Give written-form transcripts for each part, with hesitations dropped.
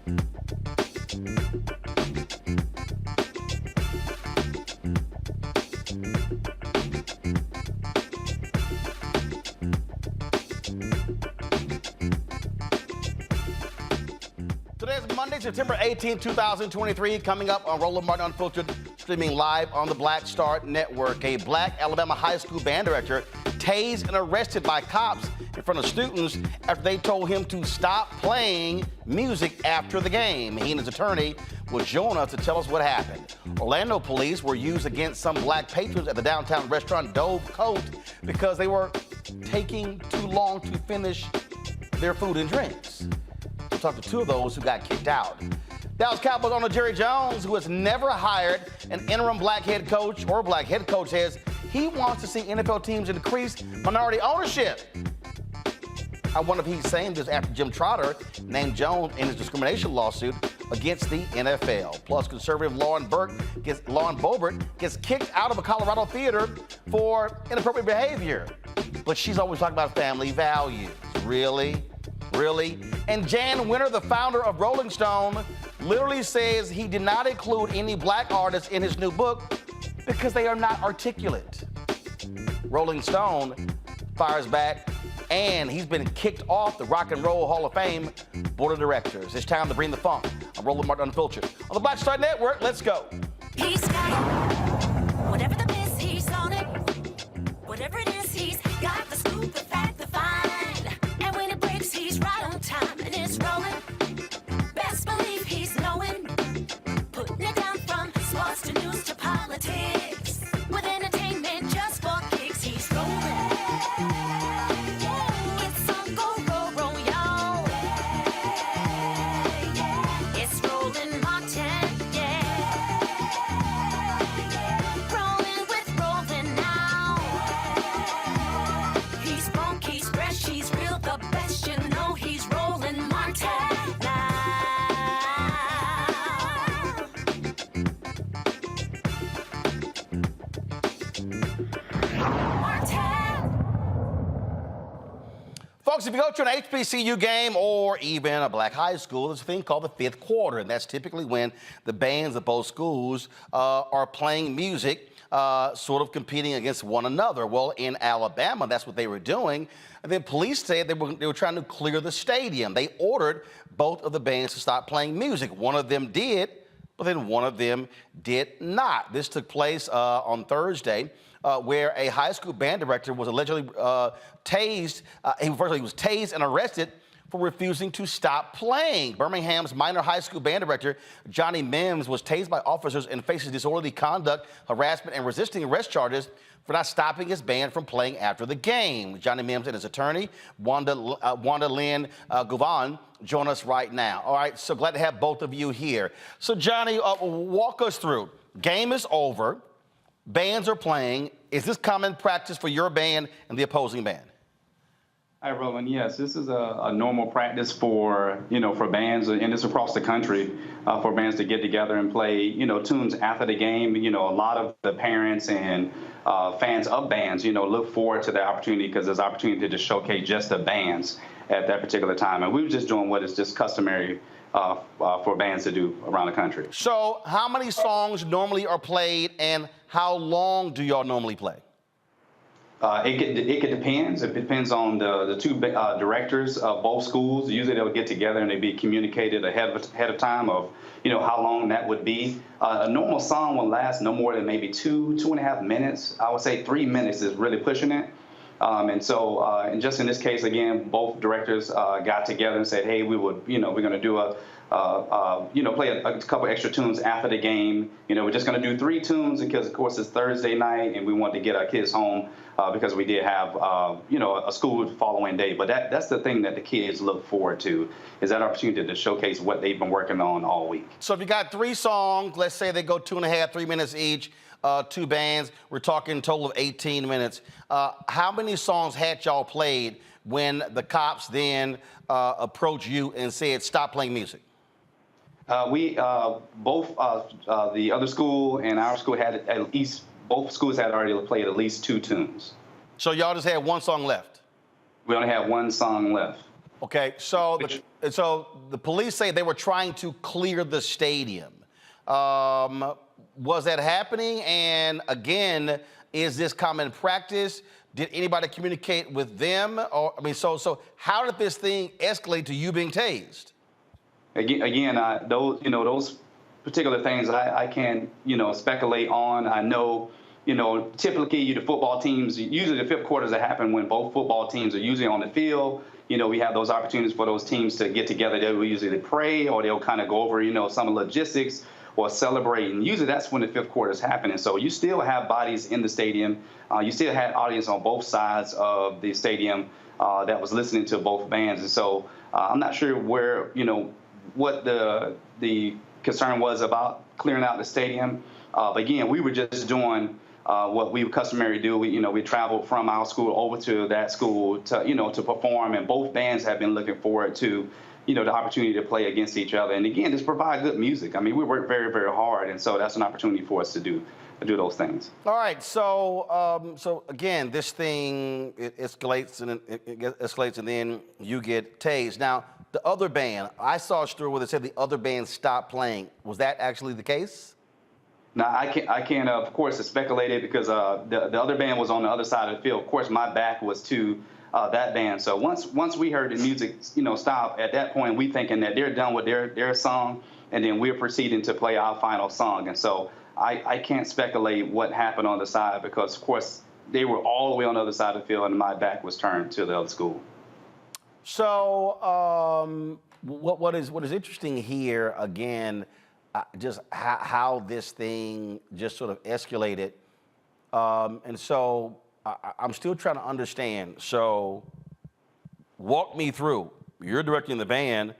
Today is Monday, September 18, 2023. Coming up on Roland Martin Unfiltered, streaming live on the Black Star Network. A black Alabama high school band director tased and arrested by cops in front of students after they told him to stop playing music after the game. He and his attorney will join us to tell us what happened. Orlando police were used against some black patrons at the downtown restaurant DoveCote because they were taking too long to finish their food and drinks. We'll talk to two of those who got kicked out. Dallas Cowboys owner Jerry Jones, who has never hired an interim black head coach or black head coach, says he wants to see NFL teams increase minority ownership. I wonder if he's saying this after Jim Trotter named Jones in his discrimination lawsuit against the NFL. Plus, conservative Lauren Boebert gets kicked out of a Colorado theater for inappropriate behavior. But she's always talking about family values. Really? Really? And Jan Winter, the founder of Rolling Stone, literally says he did not include any black artists in his new book because they are not articulate. Rolling Stone fires back, and he's been kicked off the Rock and Roll Hall of Fame board of directors. It's time to bring the funk. I'm Roland Martin Unfiltered. On the Black Star Network, let's go. He's got it. Whatever the miss, he's on it. Whatever it is, he's got the scoop, the fact, the find. And when it breaks, he's right on time and it's rolling. Best believe he's knowing. Putting it down from sports to news to politics. With entertainment just for kicks, he's rolling. It's on go, roll, roll, y'all. It's Roland Martin, yeah. Rolling with Roland now. He's funk, he's fresh, he's real, the best, you know he's Roland Martin now. Folks, if you go to an HBCU game or even a black high school, there's a thing called the fifth quarter, and that's typically when the bands of both schools are playing music, sort of competing against one another. Well, in Alabama, that's what they were doing. And then police said they were trying to clear the stadium. They ordered both of the bands to stop playing music. One of them did, but then one of them did not. This took place on Thursday, where a high school band director was allegedly tased. He was tased and arrested for refusing to stop playing. Birmingham's minor high school band director, Johnny Mims, was tased by officers and faces disorderly conduct, harassment, and resisting arrest charges for not stopping his band from playing after the game. Johnny Mims and his attorney, Wanda Lynn Govan, join us right now. All right, so glad to have both of you here. So Johnny, walk us through. Game is over. Bands are playing. Is this common practice for your band and the opposing band? Hi, Roland. Yes, this is a normal practice for bands, and it's across the country, for bands to get together and play, tunes after the game. A lot of the parents and fans of bands, look forward to the opportunity because there's opportunity to showcase just the bands at that particular time. And we were just doing what is just customary for bands to do around the country. So how many songs normally are played, and how long do y'all normally play? It depends. It depends on the two directors of both schools. Usually they'll get together and they'll be communicated ahead of time of how long that would be. A normal song will last no more than maybe 2.5 minutes. I would say 3 minutes is really pushing it. And just in this case, again, both directors got together and said, hey, we're going to do play a couple extra tunes after the game. We're just going to do 3 tunes because, of course, it's Thursday night and we want to get our kids home because we did have, a school following day. But that's the thing that the kids look forward to, is that opportunity to showcase what they've been working on all week. So if you got 3 songs, let's say they go 2.5, 3 minutes each, 2 bands, we're talking a total of 18 minutes. How many songs had y'all played when the cops then approached you and said, stop playing music? We both the other school and our school had at least, both schools had already played at least 2 tunes. So y'all just had 1 song left? We only had 1 song left. Okay, so the police say they were trying to clear the stadium. Was that happening? And again, is this common practice? Did anybody communicate with them? Or I mean, so how did this thing escalate to you being tased? Again, those particular things I can't speculate on. I know typically the football teams, usually the fifth quarters that happen when both football teams are usually on the field. We have those opportunities for those teams to get together. They will usually pray, or they'll kind of go over some of the logistics or celebrate. And usually that's when the fifth quarter is happening. So you still have bodies in the stadium. You still had audience on both sides of the stadium that was listening to both bands. And so I'm not sure where, what the concern was about clearing out the stadium. But again, we were just doing what we customary do. We traveled from our school over to that school to perform, and both bands have been looking forward to the opportunity to play against each other. And again, just provide good music. I mean, we work very, very hard, and so that's an opportunity for us to do those things. All right, so again, this thing it escalates and it escalates, and then you get tased. Now, the other band, I saw a story where they said the other band stopped playing. Was that actually the case? Now, I can't of course, speculate it because the other band was on the other side of the field. Of course, my back was to that band. So once we heard the music, stop, at that point, we thinking that they're done with their song, and then we're proceeding to play our final song. And so I can't speculate what happened on the side because, of course, they were all the way on the other side of the field, and my back was turned to the other school. So what is interesting here, again, just how this thing just sort of escalated. And so I'm still trying to understand. So walk me through. You're directing the band.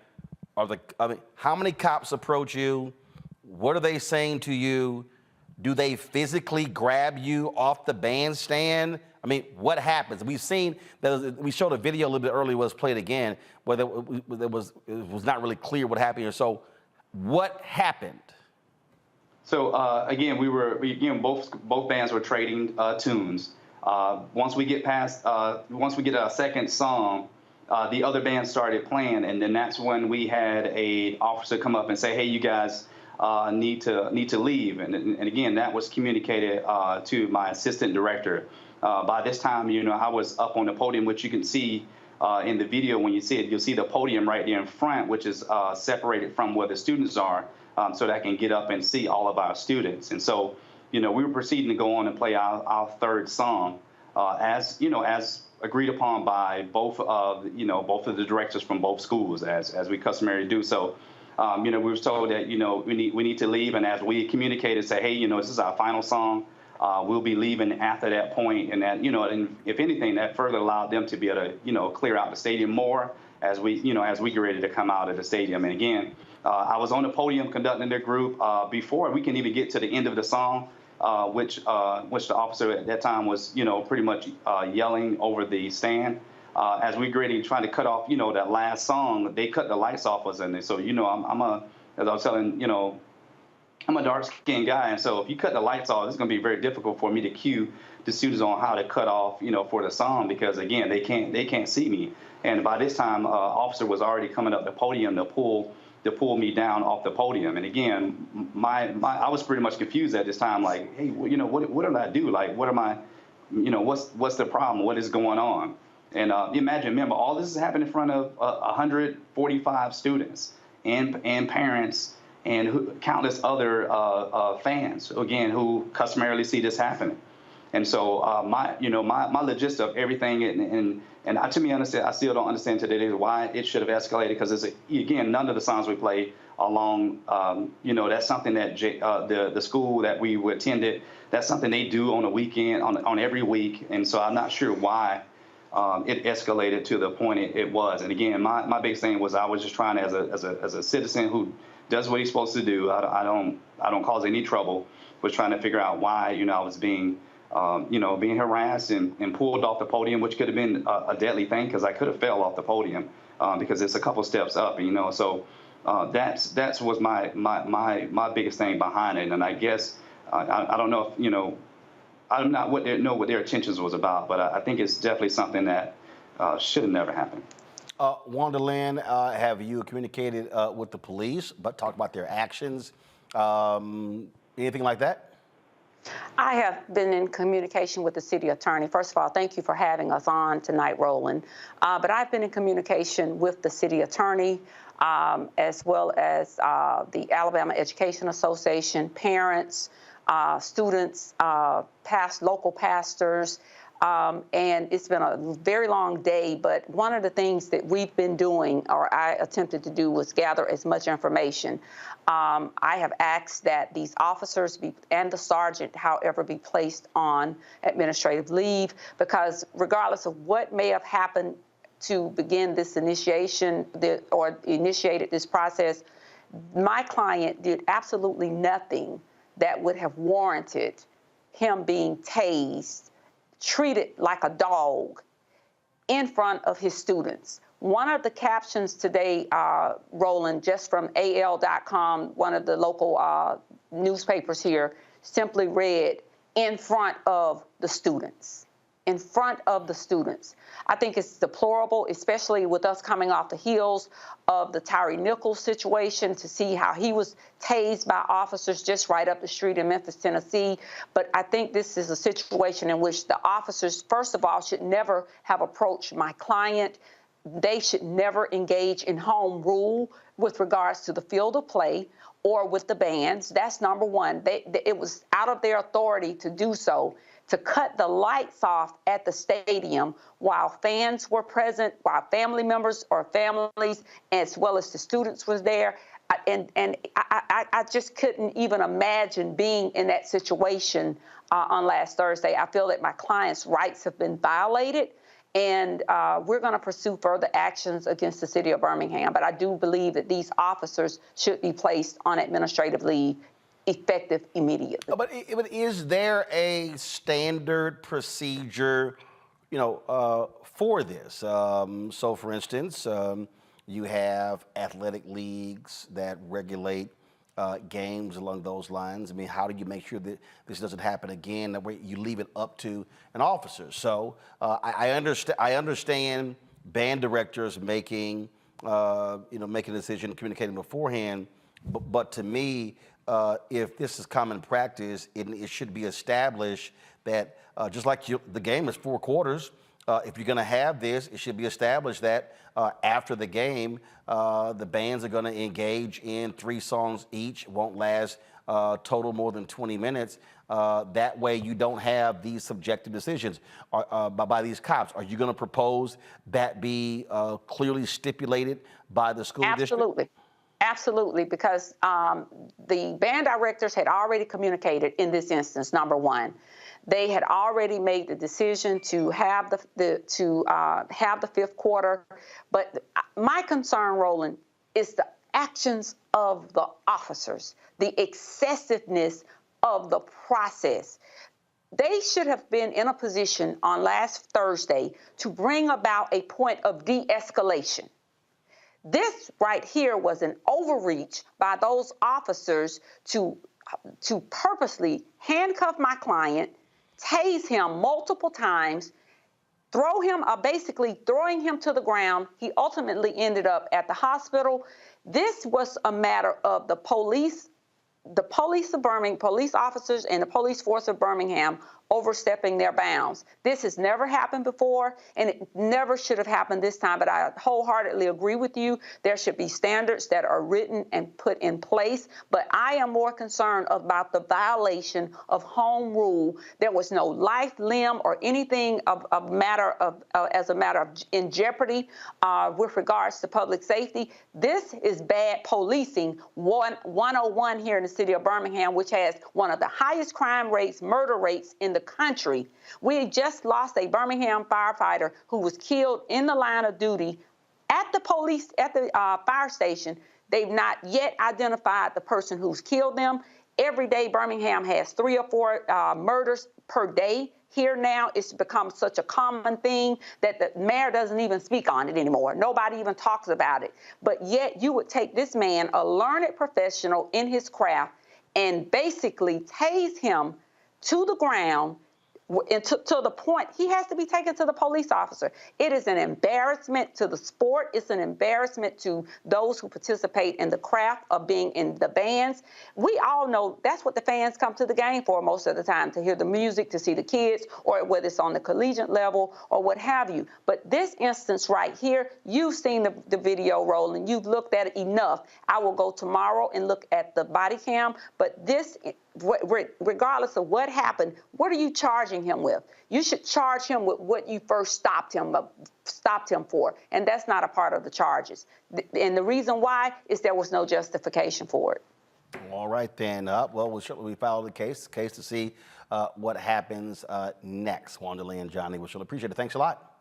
How many cops approach you? What are they saying to you? Do they physically grab you off the bandstand? I mean, what happens? We've seen that we showed a video a little bit earlier, was played again, where it was not really clear what happened here. So what happened? So again, both bands were trading tunes. Once we get a second song, the other band started playing, and then that's when we had a officer come up and say, "Hey, you guys need to leave." And again, that was communicated to my assistant director. By this time, I was up on the podium, which you can see in the video. When you see it, you'll see the podium right there in front, which is separated from where the students are, so that I can get up and see all of our students. And so, we were proceeding to go on and play our third song, as agreed upon by both of the directors from both schools, as we customarily do. So, we were told that we need to leave, and as we communicated, say, hey, this is our final song. We'll be leaving after that point, and that and if anything, that further allowed them to be able to clear out the stadium more as we get ready to come out of the stadium. And again, I was on the podium conducting their group before we can even get to the end of the song, which the officer at that time was pretty much yelling over the stand. As we get ready trying to cut off that last song, they cut the lights off us, and so as I was telling I'm a dark-skinned guy, and so if you cut the lights off, it's going to be very difficult for me to cue the students on how to cut off, for the song, because again, they can't see me. And by this time, officer was already coming up the podium to pull me down off the podium. And again, I was pretty much confused at this time, like, hey, what did I do? Like, what am I, what's the problem? What is going on? And remember, all this is happening in front of 145 students and parents and countless other fans, again, who customarily see this happening. And so my logistics of everything, and to me, I still don't understand today why it should have escalated, because again, none of the songs we play along, that's something that the school that we attended, that's something they do on a weekend, on every week. And so I'm not sure why it escalated to the point it was. And again, my biggest thing was I was just trying as a citizen who does what he's supposed to do. I don't cause any trouble. Was trying to figure out why I was being harassed and pulled off the podium, which could have been a deadly thing, because I could have fell off the podium because it's a couple steps up. So that's was my biggest thing behind it. And I guess I don't know if I'm not know what their intentions was about, but I think it's definitely something that should have never happened. Wanda Lynn, have you communicated with the police, but talk about their actions? Anything like that? I have been in communication with the city attorney. First of all, thank you for having us on tonight, Roland. But I've been in communication with the city attorney, as well as the Alabama Education Association, parents, students, local pastors. And it's been a very long day, but one of the things that we've been doing, or I attempted to do, was gather as much information. I have asked that these officers and the sergeant, however, be placed on administrative leave, because regardless of what may have happened to begin this initiation or initiated this process, my client did absolutely nothing that would have warranted him being tased, treated like a dog in front of his students. One of the captions today, Roland, just from AL.com, one of the local newspapers here, simply read, "in front of the students." In front of the students. I think it's deplorable, especially with us coming off the heels of the Tyree Nichols situation, to see how he was tased by officers just right up the street in Memphis, Tennessee. But I think this is a situation in which the officers, first of all, should never have approached my client. They should never engage in home rule with regards to the field of play or with the bands. That's number one. It was out of their authority to do so, to cut the lights off at the stadium while fans were present, while family members or families, as well as the students was there. And I just couldn't even imagine being in that situation on last Thursday. I feel that my client's rights have been violated, and we're going to pursue further actions against the city of Birmingham. But I do believe that these officers should be placed on administrative leave effective immediately. But is there a standard procedure, for this? So, for instance, you have athletic leagues that regulate games along those lines. I mean, how do you make sure that this doesn't happen again? That way you leave it up to an officer. So I understand band directors making a decision, communicating beforehand. But to me, if this is common practice, it should be established that just like the game is 4 quarters, if you're going to have this, it should be established that after the game, the bands are going to engage in 3 songs each. It won't last total more than 20 minutes. That way you don't have these subjective decisions by these cops. Are you going to propose that be clearly stipulated by the school district? Absolutely. Absolutely, because the band directors had already communicated in this instance, number one. They had already made the decision to have the 5th quarter. But my concern, Roland, is the actions of the officers, the excessiveness of the process. They should have been in a position on last Thursday to bring about a point of de-escalation. This right here was an overreach by those officers to purposely handcuff my client, tase him multiple times, basically throwing him to the ground. He ultimately ended up at the hospital. This was a matter of the police of Birmingham, police officers and the police force of Birmingham overstepping their bounds. This has never happened before, and it never should have happened this time, but I wholeheartedly agree with you. There should be standards that are written and put in place, but I am more concerned about the violation of home rule. There was no life, limb, or anything as a matter of in jeopardy with regards to public safety. This is bad policing 101 here in the city of Birmingham, which has one of the highest crime rates, murder rates in the country. We just lost a Birmingham firefighter who was killed in the line of duty at the fire station. They've not yet identified the person who's killed them. Every day, Birmingham has 3 or 4 murders per day. Here now, it's become such a common thing that the mayor doesn't even speak on it anymore. Nobody even talks about it. But yet you would take this man, a learned professional in his craft, and basically tase him to the ground And to the point, he has to be taken to the police officer. It is an embarrassment to the sport. It's an embarrassment to those who participate in the craft of being in the bands. We all know that's what the fans come to the game for most of the time, to hear the music, to see the kids, or whether it's on the collegiate level or what have you. But this instance right here, you've seen the video rolling. You've looked at it enough. I will go tomorrow and look at the body cam. But this, regardless of what happened, what are you charging him with? You should charge him with what you first stopped him for, and that's not a part of the charges. And the reason why is there was no justification for it. All right, then. Well, we follow the case to see what happens next. Wanda Lee and Johnny, we shall appreciate it. Thanks a lot.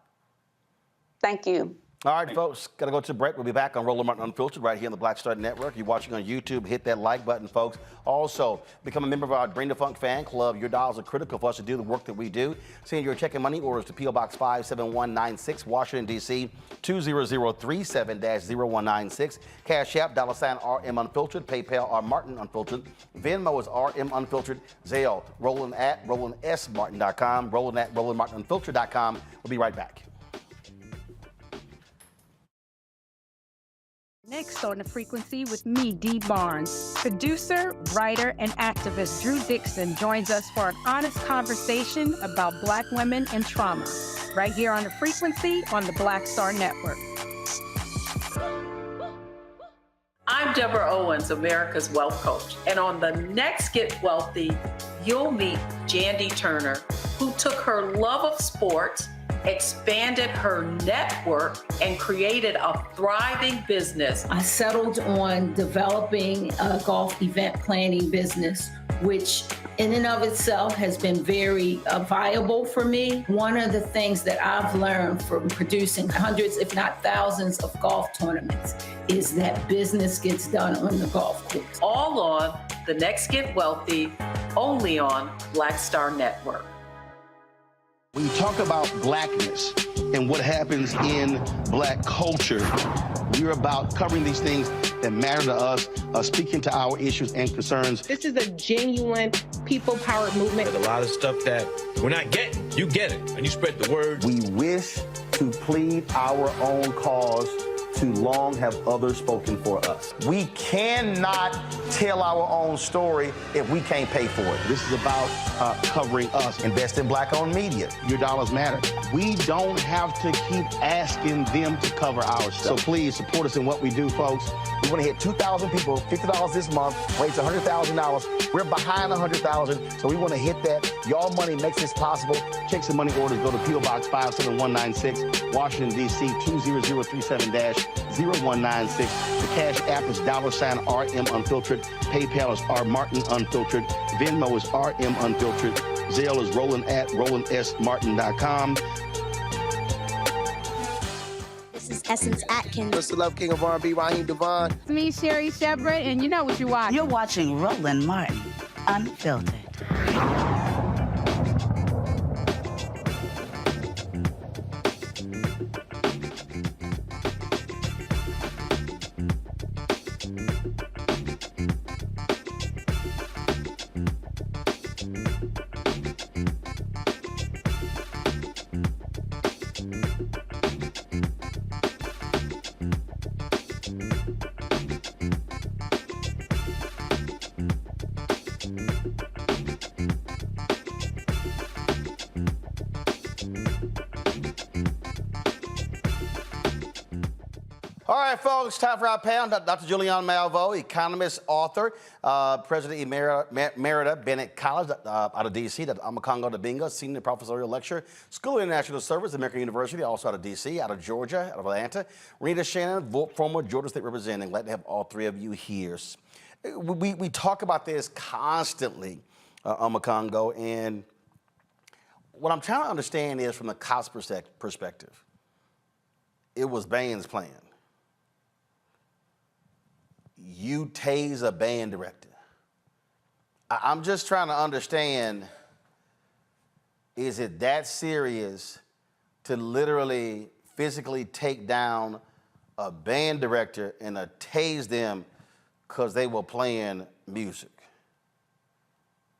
Thank you. All right, folks, got to go to the break. We'll be back on Roland Martin Unfiltered right here on the Black Star Network. You're watching on YouTube. Hit that like button, folks. Also, become a member of our Bring the Funk fan club. Your dollars are critical for us to do the work that we do. Send your check and money orders to P.O. Box 57196, Washington, D.C., 20037-0196. Cash App, $RM Unfiltered. PayPal, R Martin Unfiltered. Venmo is RM Unfiltered. Zelle, Roland at RolandSMartin.com. Roland at RolandMartinUnfiltered.com. We'll be right back. Next on The Frequency with me, Dee Barnes. Producer, writer, and activist Drew Dixon joins us for an honest conversation about Black women and trauma, right here on The Frequency on the Black Star Network. I'm Deborah Owens, America's Wealth Coach, and on the next Get Wealthy, you'll meet Jandy Turner, who took her love of sports, expanded her network, and created a thriving business. I settled on developing a golf event planning business, which in and of itself has been very viable for me. One of the things that I've learned from producing hundreds, if not thousands, of golf tournaments is that business gets done on the golf course. All on The Next Get Wealthy, only on Black Star Network. When you talk about blackness and what happens in black culture, we're about covering these things that matter to us, speaking to our issues and concerns. This is a genuine people-powered movement. There's a lot of stuff that we're not getting. You get it, and you spread the word. We wish to plead our own cause. Too long have others spoken for us. We cannot tell our own story if we can't pay for it. This is about covering us. Invest in black-owned media. Your dollars matter. We don't have to keep asking them to cover our stuff. So please support us in what we do, folks. We want to hit 2,000 people, $50 this month, raise $100,000. We're behind 100,000, so we want to hit that. Y'all money makes this possible. Check some money orders. Go to P.O. Box 57196, Washington, D.C., 20037-0196. The Cash App is $RM Unfiltered. PayPal is R Martin Unfiltered. Venmo is RM Unfiltered. Zelle is Roland at RolandSMartin.com. This is Essence Atkins. Mr. Love King of R&B, Raheem Devon. It's me, Sherry Shepard, and you know what you watch. You're watching Roland Martin Unfiltered. All right, folks, time for our panel. Dr. Julianne Malveaux, economist, author, President Emerita Bennett College out of D.C., Amakongo Dabinga, senior professorial lecturer, School of International Service, American University, also out of D.C., out of Georgia, out of Atlanta. Rita Shannon, former Georgia State Representative. Glad to have all three of you here. We talk about this constantly, Amakongo, and what I'm trying to understand is from the cops perspective, it was Bain's plan. You tase a band director. I'm just trying to understand, is it that serious to literally physically take down a band director and tase them because they were playing music?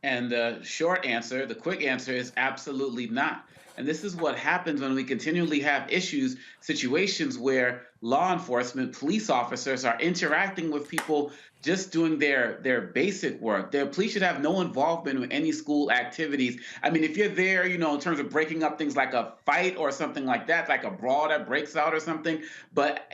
And the short answer, the quick answer is absolutely not. And this is what happens when we continually have issues, situations where law enforcement, police officers are interacting with people just doing their basic work. Their police should have no involvement with any school activities. I mean, if you're there, in terms of breaking up things like a fight or something like that, like a brawl that breaks out or something, but,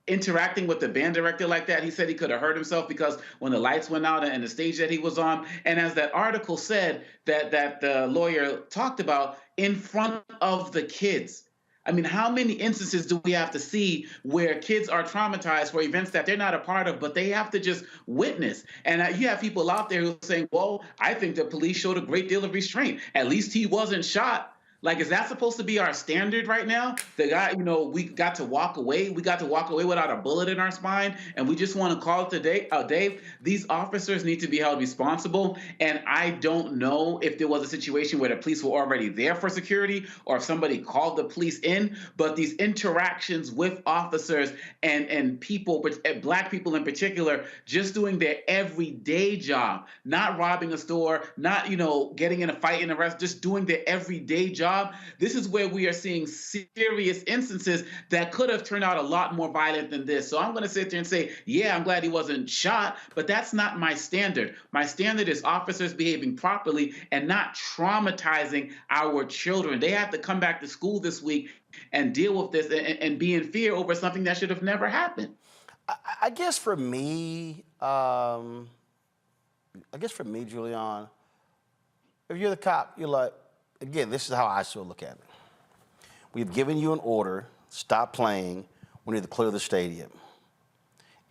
interacting with the band director like that, he said he could have hurt himself because when the lights went out and the stage that he was on, and as that article said that the lawyer talked about, in front of the kids. I mean, how many instances do we have to see where kids are traumatized for events that they're not a part of, but they have to just witness? And you have people out there who are saying, well, I think the police showed a great deal of restraint. At least he wasn't shot. Like, is that supposed to be our standard right now? The guy, we got to walk away. We got to walk away without a bullet in our spine, and we just want to call it today. Dave, these officers need to be held responsible, and I don't know if there was a situation where the police were already there for security or if somebody called the police in, but these interactions with officers and people, Black people in particular, just doing their everyday job, not robbing a store, not, getting in a fight and arrest, just doing their everyday job. This is where we are seeing serious instances that could have turned out a lot more violent than this. So I'm going to sit there and say, yeah, I'm glad he wasn't shot, but that's not my standard. My standard is officers behaving properly and not traumatizing our children. They have to come back to school this week and deal with this and be in fear over something that should have never happened. I guess for me, Julian, if you're the cop, you're like, again, this is how I still look at it. We've given you an order, stop playing, we need to clear the stadium.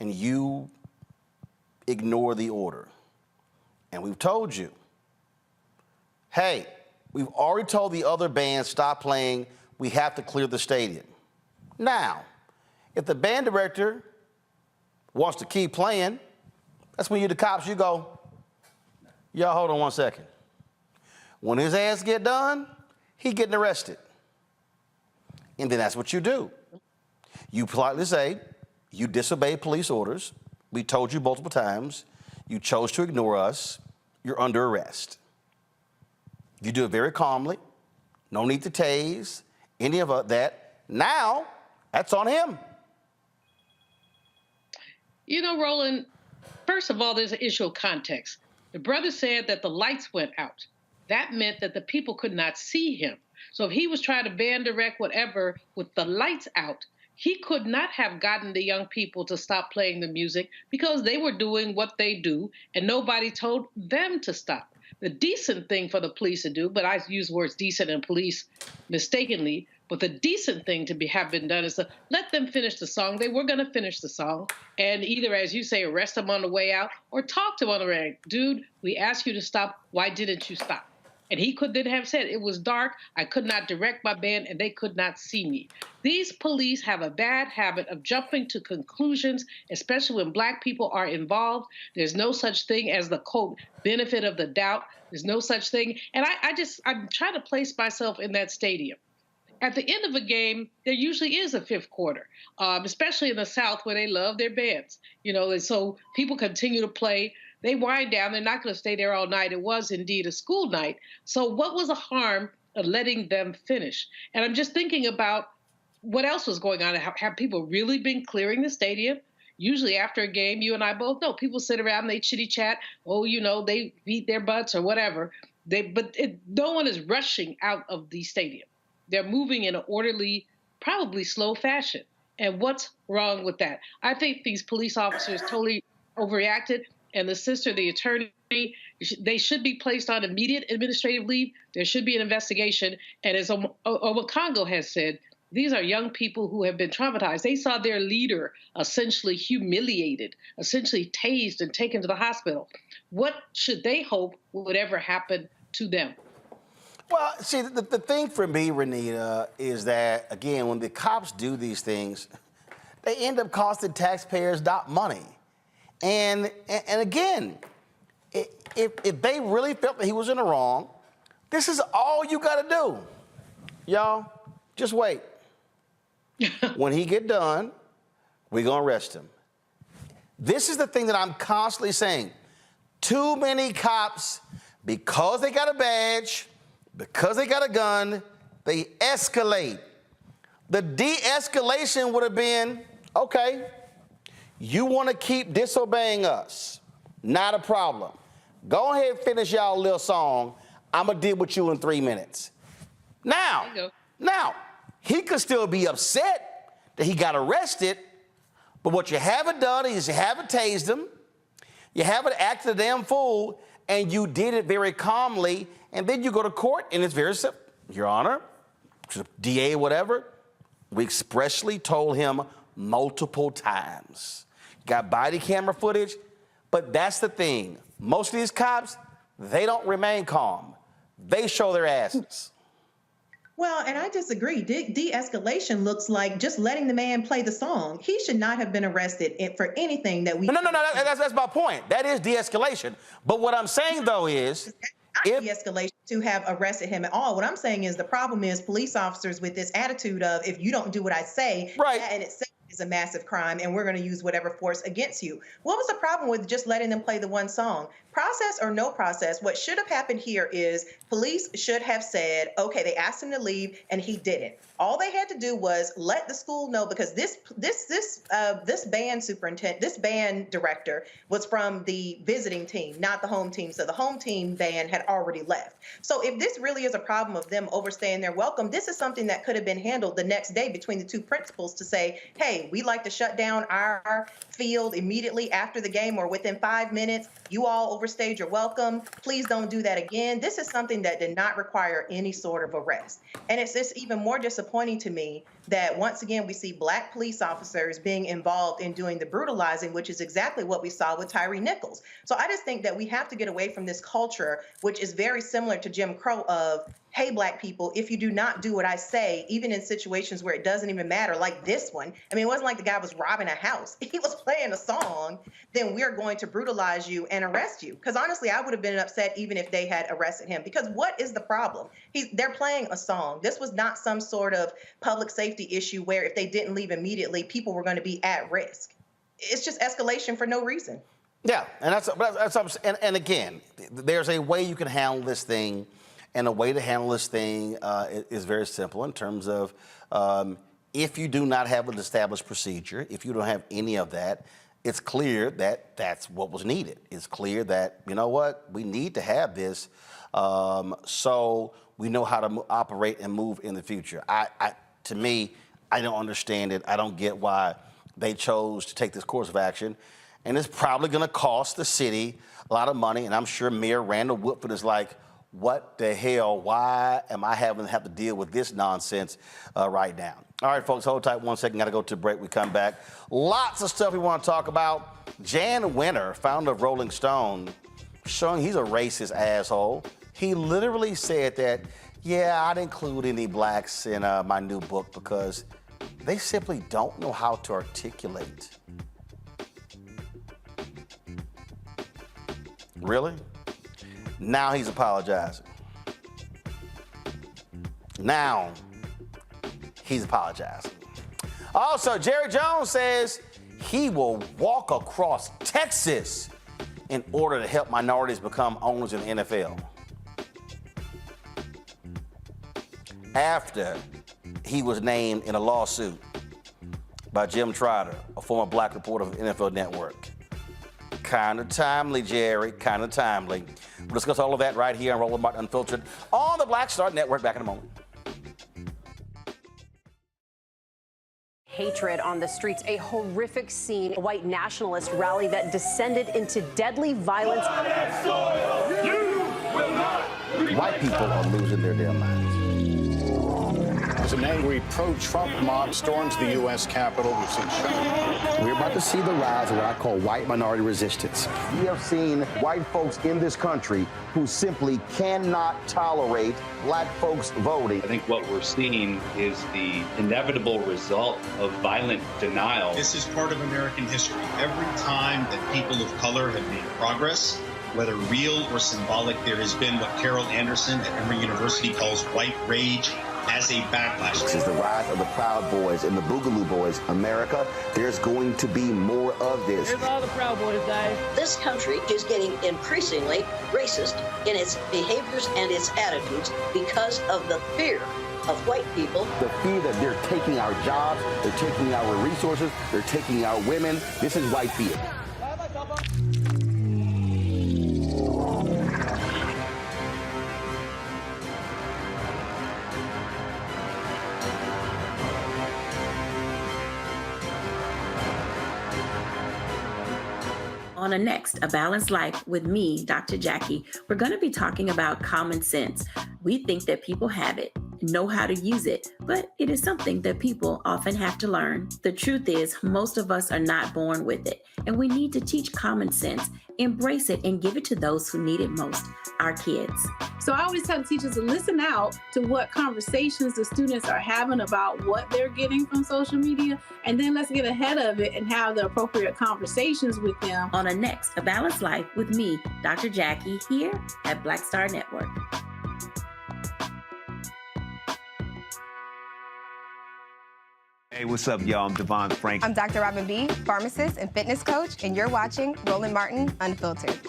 And you ignore the order. And we've told you, hey, we've already told the other band, stop playing, we have to clear the stadium. Now, if the band director wants to keep playing, that's when you the cops, you go, y'all hold on one second. When his ass get done, he getting arrested. And then that's what you do. You politely say, you disobeyed police orders. We told you multiple times. You chose to ignore us. You're under arrest. You do it very calmly. No need to tase, any of that. Now, that's on him. Roland, first of all, there's an issue of context. The brother said that the lights went out. That meant that the people could not see him. So if he was trying to band direct whatever with the lights out, he could not have gotten the young people to stop playing the music because they were doing what they do and nobody told them to stop. The decent thing for the police to do, but I use words decent and police mistakenly, but the decent thing to have been done is to let them finish the song. They were going to finish the song and either, as you say, arrest them on the way out or talk to them on the way out. Dude, we asked you to stop. Why didn't you stop? And he could then have said, it was dark, I could not direct my band, and they could not see me. These police have a bad habit of jumping to conclusions, especially when Black people are involved. There's no such thing as the, quote, benefit of the doubt. There's no such thing. And I'm trying to place myself in that stadium. At the end of a game, there usually is a fifth quarter, especially in the South where they love their bands. And so people continue to play. They wind down. They're not going to stay there all night. It was indeed a school night. So what was the harm of letting them finish? And I'm just thinking about what else was going on. Have people really been clearing the stadium? Usually after a game, you and I both know, people sit around and they chitty chat. Oh, they beat their butts or whatever. No one is rushing out of the stadium. They're moving in an orderly, probably slow fashion. And what's wrong with that? I think these police officers totally overreacted. And the sister, the attorney, they should be placed on immediate administrative leave. There should be an investigation. And as Owakongo has said, these are young people who have been traumatized. They saw their leader essentially humiliated, essentially tased and taken to the hospital. What should they hope would ever happen to them? Well, see, the thing for me, Renita, is that, again, when the cops do these things, they end up costing taxpayers not money. And again, if they really felt that he was in the wrong, this is all you got to do. Y'all, just wait. When he get done, we're going to arrest him. This is the thing that I'm constantly saying. Too many cops Because they got a badge, because they got a gun, they escalate. The de-escalation would have been, okay, you want to keep disobeying us. Not a problem. Go ahead and finish y'all little song. I'm going to deal with you in 3 minutes. Now, he could still be upset that he got arrested, but what you haven't done is you haven't tased him, you haven't acted a damn fool, and you did it very calmly, and then you go to court, and it's very simple. Your Honor, DA, whatever, we expressly told him multiple times. Got body camera footage, but that's the thing. Most of these cops, they don't remain calm. They show their asses. Well, and I disagree. De-escalation looks like just letting the man play the song. He should not have been arrested for anything that we... No, that's my point. That is de-escalation. But what I'm saying, though, is... Not de-escalation to have arrested him at all. What I'm saying is the problem is police officers with this attitude of, if you don't do what I say, that in itself is a massive crime, and we're going to use whatever force against you. What was the problem with just letting them play the one song? Process or no process, what should have happened here is police should have said, okay, they asked him to leave, and he didn't. All they had to do was let the school know, because this band superintendent, this band director was from the visiting team, not the home team. So the home team band had already left. So if this really is a problem of them overstaying their welcome, this is something that could have been handled the next day between the two principals to say, hey, we'd like to shut down our field immediately after the game or within 5 minutes. You all overstayed your welcome. Please don't do that again. This is something that did not require any sort of arrest. And it's just even more disappointing to me that once again we see Black police officers being involved in doing the brutalizing, which is exactly what we saw with Tyree Nichols. So I just think that we have to get away from this culture, which is very similar to Jim Crow of, hey, Black people, if you do not do what I say, even in situations where it doesn't even matter, like this one. I mean, it wasn't like the guy was robbing a house. He was playing a song, then we're going to brutalize you and arrest you. Because honestly, I would have been upset even if they had arrested him. Because what is the problem? They're playing a song. This was not some sort of public safety issue where if they didn't leave immediately, people were going to be at risk. It's just escalation for no reason. Yeah, and and again, there's a way you can handle this thing. And a way to handle this thing is very simple in terms of if you do not have an established procedure, if you don't have any of that, it's clear that that's what was needed. It's clear that, you know what, we need to have this so we know how to operate and move in the future. To me, I don't understand it. I don't get why they chose to take this course of action. And it's probably going to cost the city a lot of money. And I'm sure Mayor Randall Woodford is like, what the hell? Why am I having to deal with this nonsense right now? All right, folks, hold tight 1 second. Got to go to a break. We come back. Lots of stuff we want to talk about. Jan Winter, founder of Rolling Stone, showing he's a racist asshole. He literally said that, yeah, I'd include any blacks in my new book because they simply don't know how to articulate. Really? Now he's apologizing. Now he's apologizing. Also, Jerry Jones says he will walk across Texas in order to help minorities become owners in the NFL. After he was named in a lawsuit by Jim Trotter, a former black reporter of NFL Network. Kind of timely, Jerry, kind of timely. We'll discuss all of that right here on Roland Martin Unfiltered on the Black Star Network. Back in a moment. Hatred on the streets, a horrific scene, a white nationalist rally that descended into deadly violence. White people are losing their damn minds. As an angry pro-Trump mob storms the U.S. Capitol, we've seen shooting. We're about to see the rise of what I call white minority resistance. We have seen white folks in this country who simply cannot tolerate black folks voting. I think what we're seeing is the inevitable result of violent denial. This is part of American history. Every time that people of color have made progress, whether real or symbolic, there has been what Carol Anderson at Emory University calls white rage. as a backlash. This is the rise of the Proud Boys and the Boogaloo Boys. America, there's going to be more of this. Here's all the Proud Boys, guys. This country is getting increasingly racist in its behaviors and its attitudes because of the fear of white people. The fear that they're taking our jobs, they're taking our resources, they're taking our women. This is white fear. On a next, A Balanced Life with me, Dr. Jackie, we're going to be talking about common sense. We think that people have it, know how to use it, but it is something that people often have to learn. The truth is, most of us are not born with it, and we need to teach common sense, embrace it, and give it to those who need it most, our kids. So I always tell teachers to listen out to what conversations the students are having about what they're getting from social media, and then let's get ahead of it and have the appropriate conversations with them. On a next, A Balanced Life with me, Dr. Jackie, here at Black Star Network. Hey, what's up, y'all? I'm Devon Frank. I'm Dr. Robin B., pharmacist and fitness coach, and you're watching Roland Martin Unfiltered.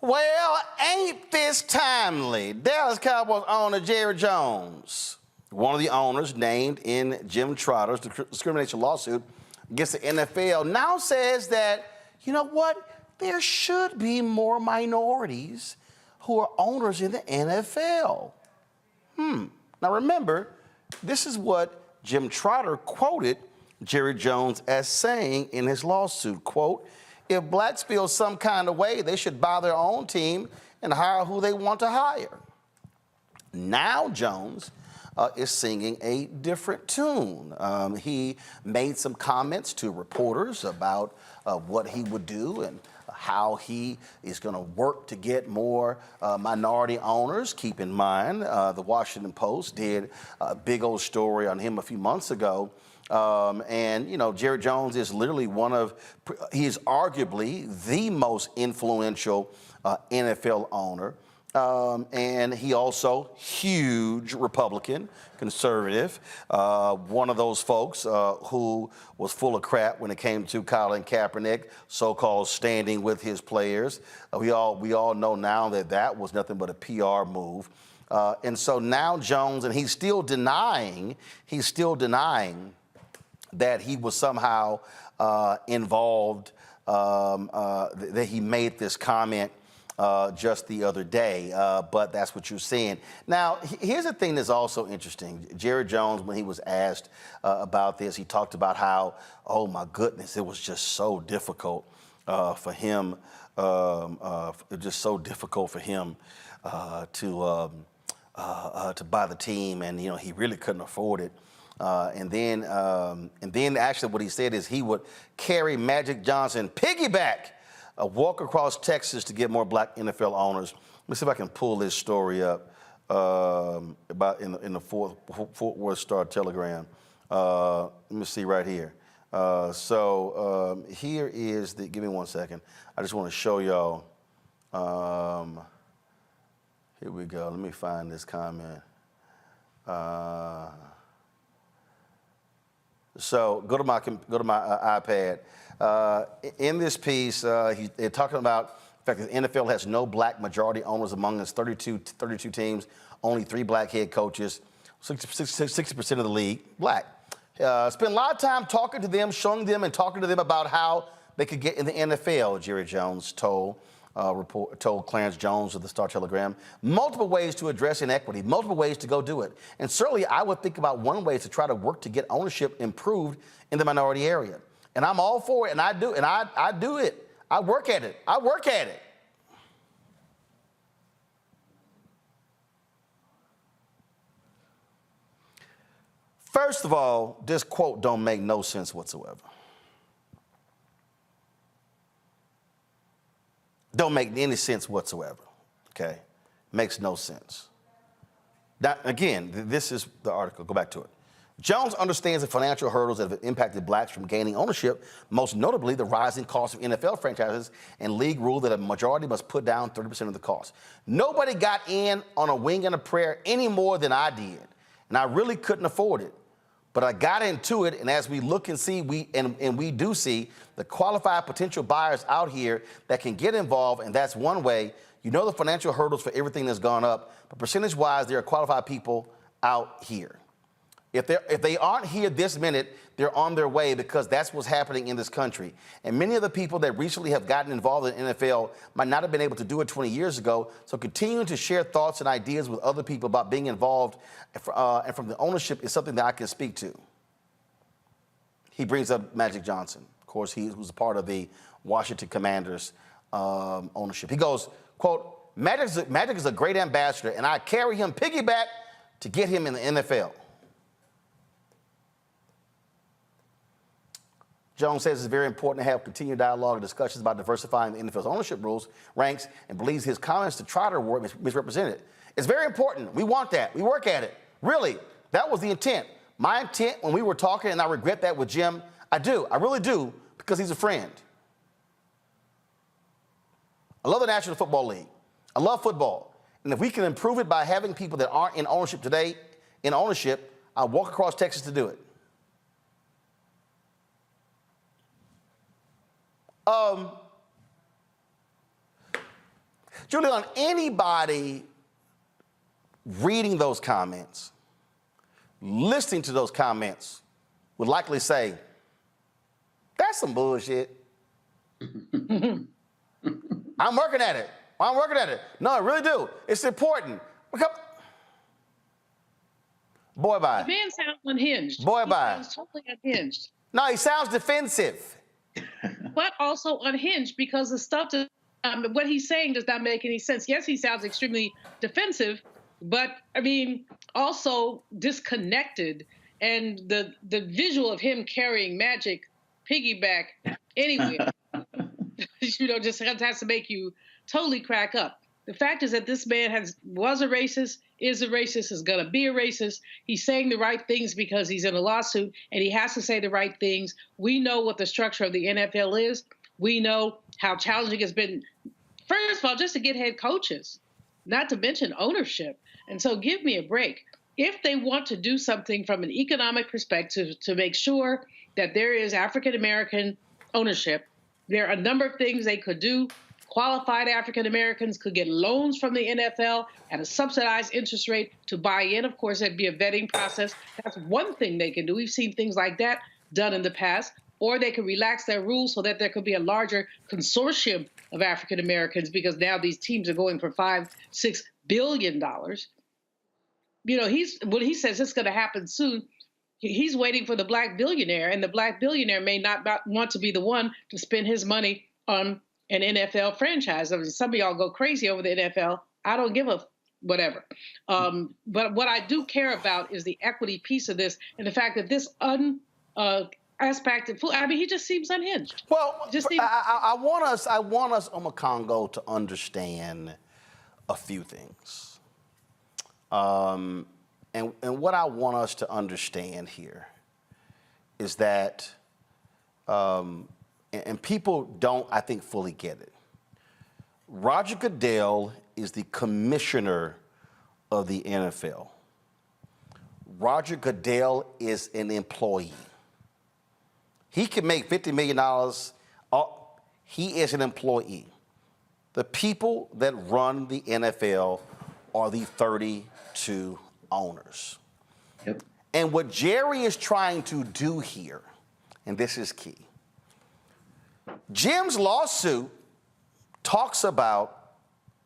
Well, ain't this timely? Dallas Cowboys owner Jerry Jones, one of the owners named in Jim Trotter's discrimination lawsuit against the NFL, now says that, you know what, there should be more minorities who are owners in the NFL. Now remember, this is what Jim Trotter quoted Jerry Jones as saying in his lawsuit, quote, "If blacks feel some kind of way, they should buy their own team and hire who they want to hire." Now Jones is singing a different tune. He made some comments to reporters about what he would do and how he is going to work to get more minority owners. Keep in mind, the Washington Post did a big old story on him a few months ago. And, you know, Jerry Jones is literally he is arguably the most influential NFL owner. And he also, huge Republican, conservative, one of those folks who was full of crap when it came to Colin Kaepernick, so-called standing with his players. We all know now that that was nothing but a PR move. And so now Jones, and he's still denying that he was somehow involved, that he made this comment just the other day, but that's what you're seeing. Now, here's the thing that's also interesting. Jerry Jones, when he was asked about this, he talked about how, oh my goodness, it was just so difficult for him, just so difficult for him to buy the team, and you know he really couldn't afford it. And then actually what he said is he would carry Magic Johnson piggyback, walk across Texas to get more black NFL owners. Let me see if I can pull this story up about in the Fort Worth Star-Telegram. Let me see right here. So here is the, give me 1 second. I just want to show y'all. Here we go. Let me find this comment. So go to my iPad. In this piece, they're talking about the fact that the NFL has no black majority owners among its 32 teams, only 3 black head coaches, 60% of the league black. Spent a lot of time talking to them, showing them and talking to them about how they could get in the NFL, Jerry Jones told Clarence Jones of the Star-Telegram. Multiple ways to address inequity, multiple ways to go do it. And certainly I would think about one way to try to work to get ownership improved in the minority area. And I'm all for it, and I do it. I work at it. First of all, this quote don't make no sense whatsoever. Don't make any sense whatsoever, okay? Makes no sense. Now, again, this is the article. Go back to it. Jones understands the financial hurdles that have impacted blacks from gaining ownership, most notably the rising cost of NFL franchises and league rule that a majority must put down 30% of the cost. Nobody got in on a wing and a prayer any more than I did, and I really couldn't afford it. But I got into it, and as we look and see, we do see the qualified potential buyers out here that can get involved, and that's one way. You know the financial hurdles for everything that's gone up, but percentage-wise, there are qualified people out here. If they aren't here this minute, they're on their way because that's what's happening in this country. And many of the people that recently have gotten involved in the NFL might not have been able to do it 20 years ago. So continuing to share thoughts and ideas with other people about being involved and from the ownership is something that I can speak to. He brings up Magic Johnson. Of course, he was a part of the Washington Commanders ownership. He goes, quote, Magic is a great ambassador, and I carry him piggyback to get him in the NFL. Jones says it's very important to have continued dialogue and discussions about diversifying the NFL's ownership rules, ranks, and believes his comments to Trotter were misrepresented. It's very important. We want that. We work at it. Really, that was the intent. My intent when we were talking, and I regret that with Jim, I really do, because he's a friend. I love the National Football League. I love football. And if we can improve it by having people that aren't in ownership today, I'll walk across Texas to do it. Julian, anybody reading those comments, listening to those comments, would likely say, that's some bullshit. I'm working at it. No, I really do. It's important. Boy, bye. The man sounds unhinged. Boy, bye. He sounds totally unhinged. No, he sounds defensive. But also unhinged because the stuff that what he's saying does not make any sense. Yes, he sounds extremely defensive, but I mean, also disconnected. And the visual of him carrying Magic piggyback anywhere, just has to make you totally crack up. The fact is that this man was a racist, is a racist, is going to be a racist. He's saying the right things because he's in a lawsuit, and he has to say the right things. We know what the structure of the NFL is. We know how challenging it's been, first of all, just to get head coaches, not to mention ownership. And so give me a break. If they want to do something from an economic perspective to make sure that there is African-American ownership, there are a number of things they could do. Qualified African Americans could get loans from the NFL at a subsidized interest rate to buy in. Of course, there'd be a vetting process. That's one thing they can do. We've seen things like that done in the past. Or they could relax their rules so that there could be a larger consortium of African Americans, because now these teams are going for $5-6 billion. You know, when he says it's going to happen soon, he's waiting for the black billionaire, and the black billionaire may not want to be the one to spend his money on an NFL franchise. I mean, some of y'all go crazy over the NFL. I don't give a whatever. But what I do care about is the equity piece of this, and the fact that this aspect of food, I mean, he just seems unhinged. Well, I want us, Omakongo, to understand a few things. And what I want us to understand here is that, and people don't, I think, fully get it. Roger Goodell is the commissioner of the NFL. Roger Goodell is an employee. He can make $50 million. He is an employee. The people that run the NFL are the 32 owners. Yep. And what Jerry is trying to do here, and this is key, Jim's lawsuit talks about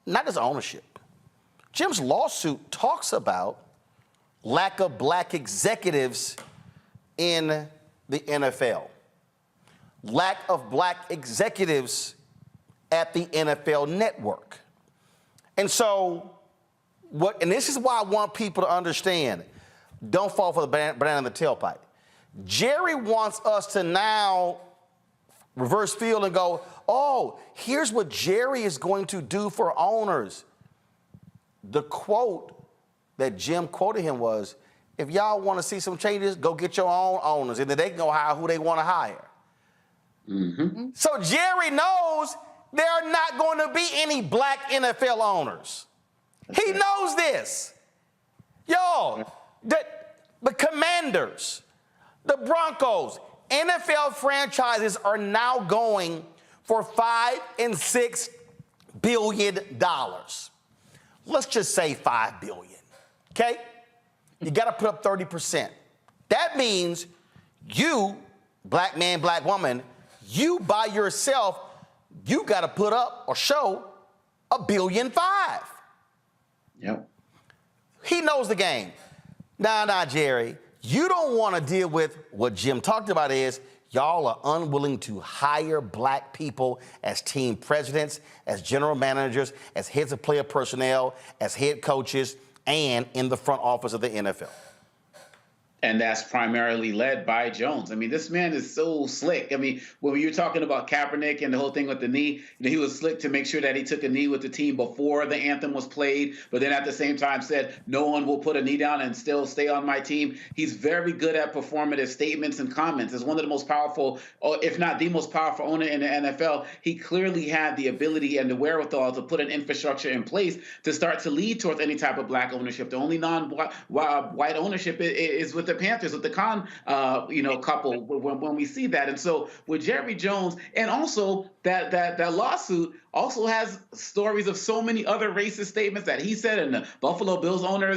not just ownership. Jim's lawsuit talks about lack of black executives in the NFL, lack of black executives at the NFL network. And so, and this is why I want people to understand, don't fall for the banana in the tailpipe. Jerry wants us to now reverse field and go, oh, here's what Jerry is going to do for owners. The quote that Jim quoted him was, if y'all want to see some changes, go get your own owners, and then they can go hire who they want to hire. Mm-hmm. So Jerry knows there are not going to be any black NFL owners. He knows this. Y'all, the Commanders, the Broncos, NFL franchises are now going for $5 and $6 billion. Let's just say $5 billion, okay? You got to put up 30%. That means you, black man, black woman, you by yourself, you got to put up or show $1.5 billion. Yep. He knows the game. Nah, Jerry, you don't want to deal with what Jim talked about is y'all are unwilling to hire black people as team presidents, as general managers, as heads of player personnel, as head coaches, and in the front office of the NFL. And that's primarily led by Jones. I mean, this man is so slick. I mean, when you're talking about Kaepernick and the whole thing with the knee, he was slick to make sure that he took a knee with the team before the anthem was played, but then at the same time said, no one will put a knee down and still stay on my team. He's very good at performative statements and comments. As one of the most powerful, if not the most powerful owner in the NFL, he clearly had the ability and the wherewithal to put an infrastructure in place to start to lead towards any type of black ownership. The only non-white ownership is with the Panthers, with the Khan, couple. When we see that, and so with Jerry Jones, and also that lawsuit also has stories of so many other racist statements that he said, and the Buffalo Bills owner,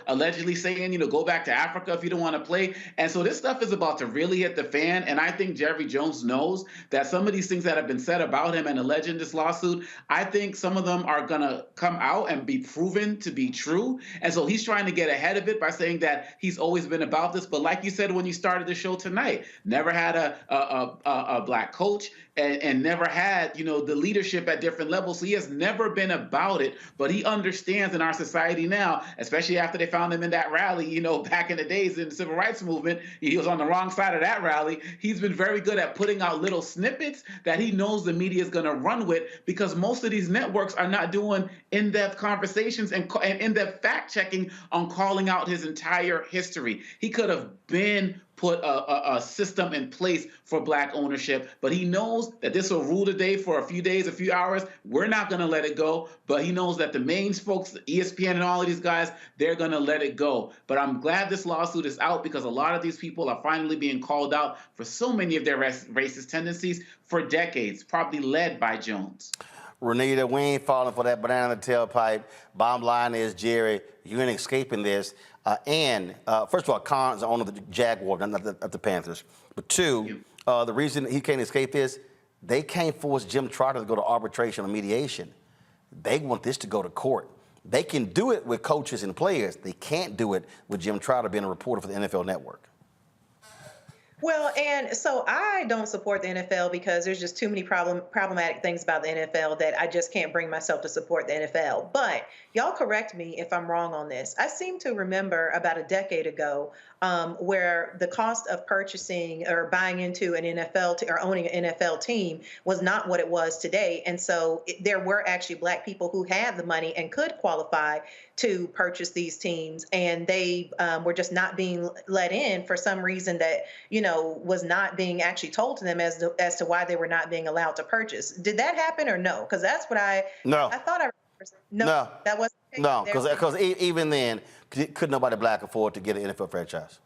allegedly saying, go back to Africa if you don't want to play. And so this stuff is about to really hit the fan. And I think Jerry Jones knows that some of these things that have been said about him and alleged in this lawsuit, I think some of them are going to come out and be proven to be true. And so he's trying to get ahead of it by saying that he's always been about this. But like you said when you started the show tonight, never had a black coach and never had, the leadership at different levels. So he has never been about it, but he understands in our society now, especially after they found him in that rally, back in the days in the civil rights movement, he was on the wrong side of that rally. He's been very good at putting out little snippets that he knows the media is going to run with, because most of these networks are not doing in-depth conversations and in-depth fact-checking on calling out his entire history. He could have been put a system in place for black ownership, but he knows that this will rule the day for a few days, a few hours. We're not going to let it go, but he knows that the main folks, ESPN and all of these guys, they're going to let it go. But I'm glad this lawsuit is out, because a lot of these people are finally being called out for so many of their racist tendencies for decades, probably led by Jones. Renita, we ain't falling for that banana in the tailpipe. Bottom line is, Jerry, you ain't escaping this. First of all, Khan's the owner of the Jaguars, not the Panthers. But two, the reason he can't escape this, they can't force Jim Trotter to go to arbitration or mediation. They want this to go to court. They can do it with coaches and players. They can't do it with Jim Trotter being a reporter for the NFL Network. Well, and so I don't support the NFL because there's just too many problematic things about the NFL that I just can't bring myself to support the NFL. But y'all correct me if I'm wrong on this. I seem to remember about a decade ago where the cost of purchasing or buying into an NFL or owning an NFL team was not what it was today. And so there were actually black people who had the money and could qualify to purchase these teams, and they were just not being let in for some reason that, was not being actually told to them as to why they were not being allowed to purchase. Did that happen or no? Because that's what I thought I remember. No, that wasn't the case. No, because even then, could nobody black afford to get an NFL franchise?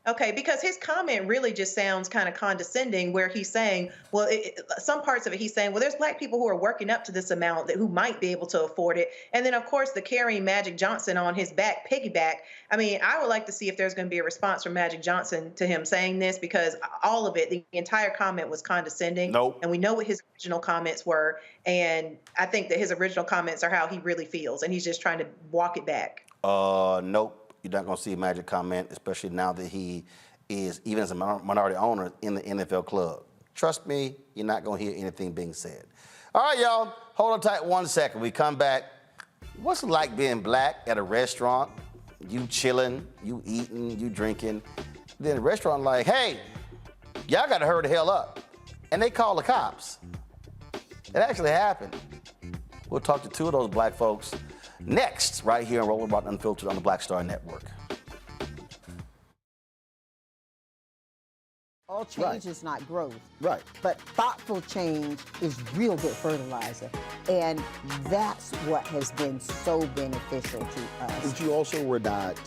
Okay, because his comment really just sounds kind of condescending, where he's saying, well, some parts of it, he's saying, well, there's black people who are working up to this amount who might be able to afford it. And then, of course, the carrying Magic Johnson on his back, piggyback. I mean, I would like to see if there's going to be a response from Magic Johnson to him saying this, because all of it, the entire comment was condescending. Nope. And we know what his original comments were. And I think that his original comments are how he really feels. And he's just trying to walk it back. Nope. You're not going to see a Magic comment, especially now that he is, even as a minority owner, in the NFL club. Trust me, you're not going to hear anything being said. All right, y'all, hold on tight 1 second. We come back. What's it like being black at a restaurant? You chilling, you eating, you drinking. Then the restaurant like, hey, y'all got to hurry the hell up. And they call the cops. It actually happened. We'll talk to two of those black folks Next, right here on Roland Martin Unfiltered on the Black Star Network. All change is not growth. Right. But thoughtful change is real good fertilizer. And that's what has been so beneficial to us. But you also were not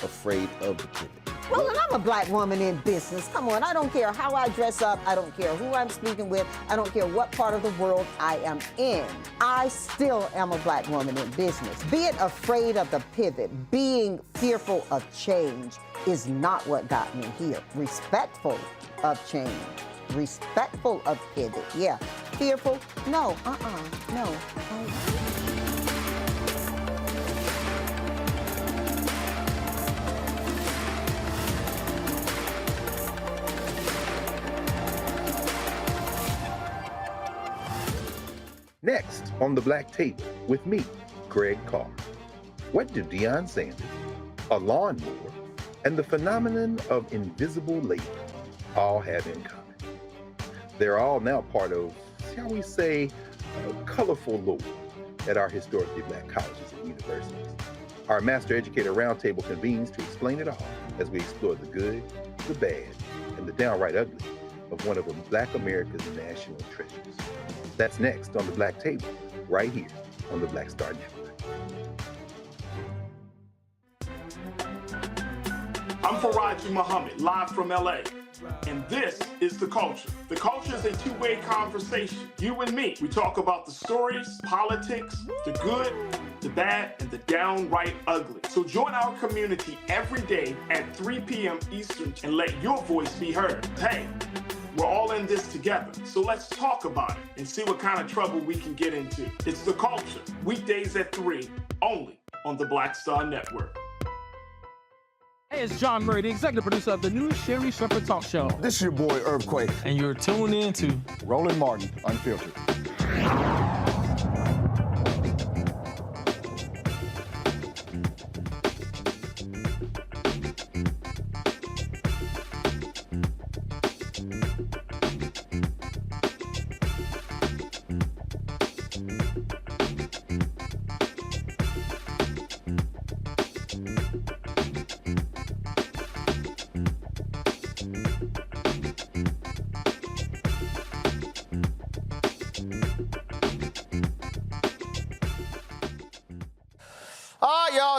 afraid of the pivot. Well, and I'm a black woman in business. Come on, I don't care how I dress up. I don't care who I'm speaking with. I don't care what part of the world I am in. I still am a black woman in business. Being afraid of the pivot, being fearful of change is not what got me here. Respectful of change, respectful of pivot, yeah. Fearful, no, no. Next on the Black Tape with me, Greg Carr. What do Deion Sanders, a lawnmower, and the phenomenon of invisible labor all have in common? They're all now part of, shall we say, a colorful lore at our historically black colleges and universities. Our Master Educator Roundtable convenes to explain it all as we explore the good, the bad, and the downright ugly of one of Black America's national treasures. That's next on the Black Table, right here on the Black Star Network. I'm Faraji Muhammad, live from LA. And this is The Culture. The Culture is a two-way conversation. You and me. We talk about the stories, politics, the good, the bad, and the downright ugly. So join our community every day at 3 p.m. Eastern and let your voice be heard. Hey, we're all in this together. So let's talk about it and see what kind of trouble we can get into. It's The Culture, weekdays at 3, only on the Black Star Network. Hey, it's John Murray, the executive producer of the new Sherry Shepherd Talk Show. This is your boy, Earthquake. And you're tuned in to Roland Martin Unfiltered.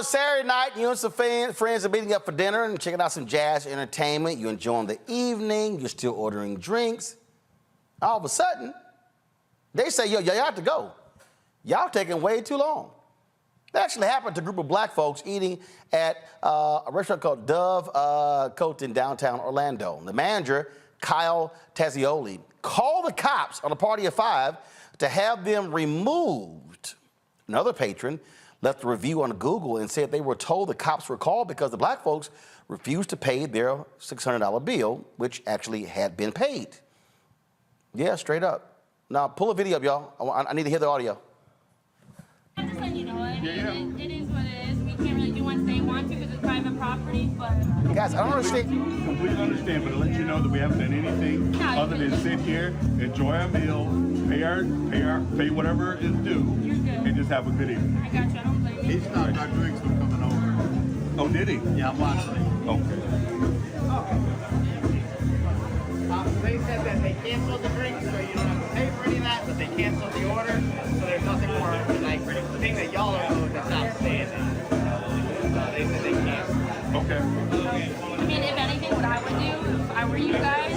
Saturday night, you and some friends are meeting up for dinner and checking out some jazz entertainment. You're enjoying the evening. You're still ordering drinks. All of a sudden, they say, yo, y'all have to go. Y'all taking way too long. That actually happened to a group of black folks eating at a restaurant called DoveCote in downtown Orlando. The manager, Kyle Tased, called the cops on a party of 5 to have them removed. Another patron left a review on Google and said they were told the cops were called because the black folks refused to pay their $600 bill, which actually had been paid. Yeah, straight up. Now, pull a video up, y'all. I need to hear the audio. I'm just letting you know. I mean, it is what it is. We can't really do once they want to because it's private property, but... Guys, I don't understand. Completely understand, but to let you know that we haven't done anything other than sit here, enjoy our meal, pay whatever is due, and just have a good evening. I got you. I don't blame you. He stopped our drinks from coming over. Oh, did he? Yeah, I'm watching it. Okay. They said that they canceled the drinks, so you don't have to pay for any of that, but they canceled the order, so there's nothing more, like, the thing that y'all are owed that's outstanding. So they said they canceled. Okay. I mean, if anything, what I would do, if I were you guys,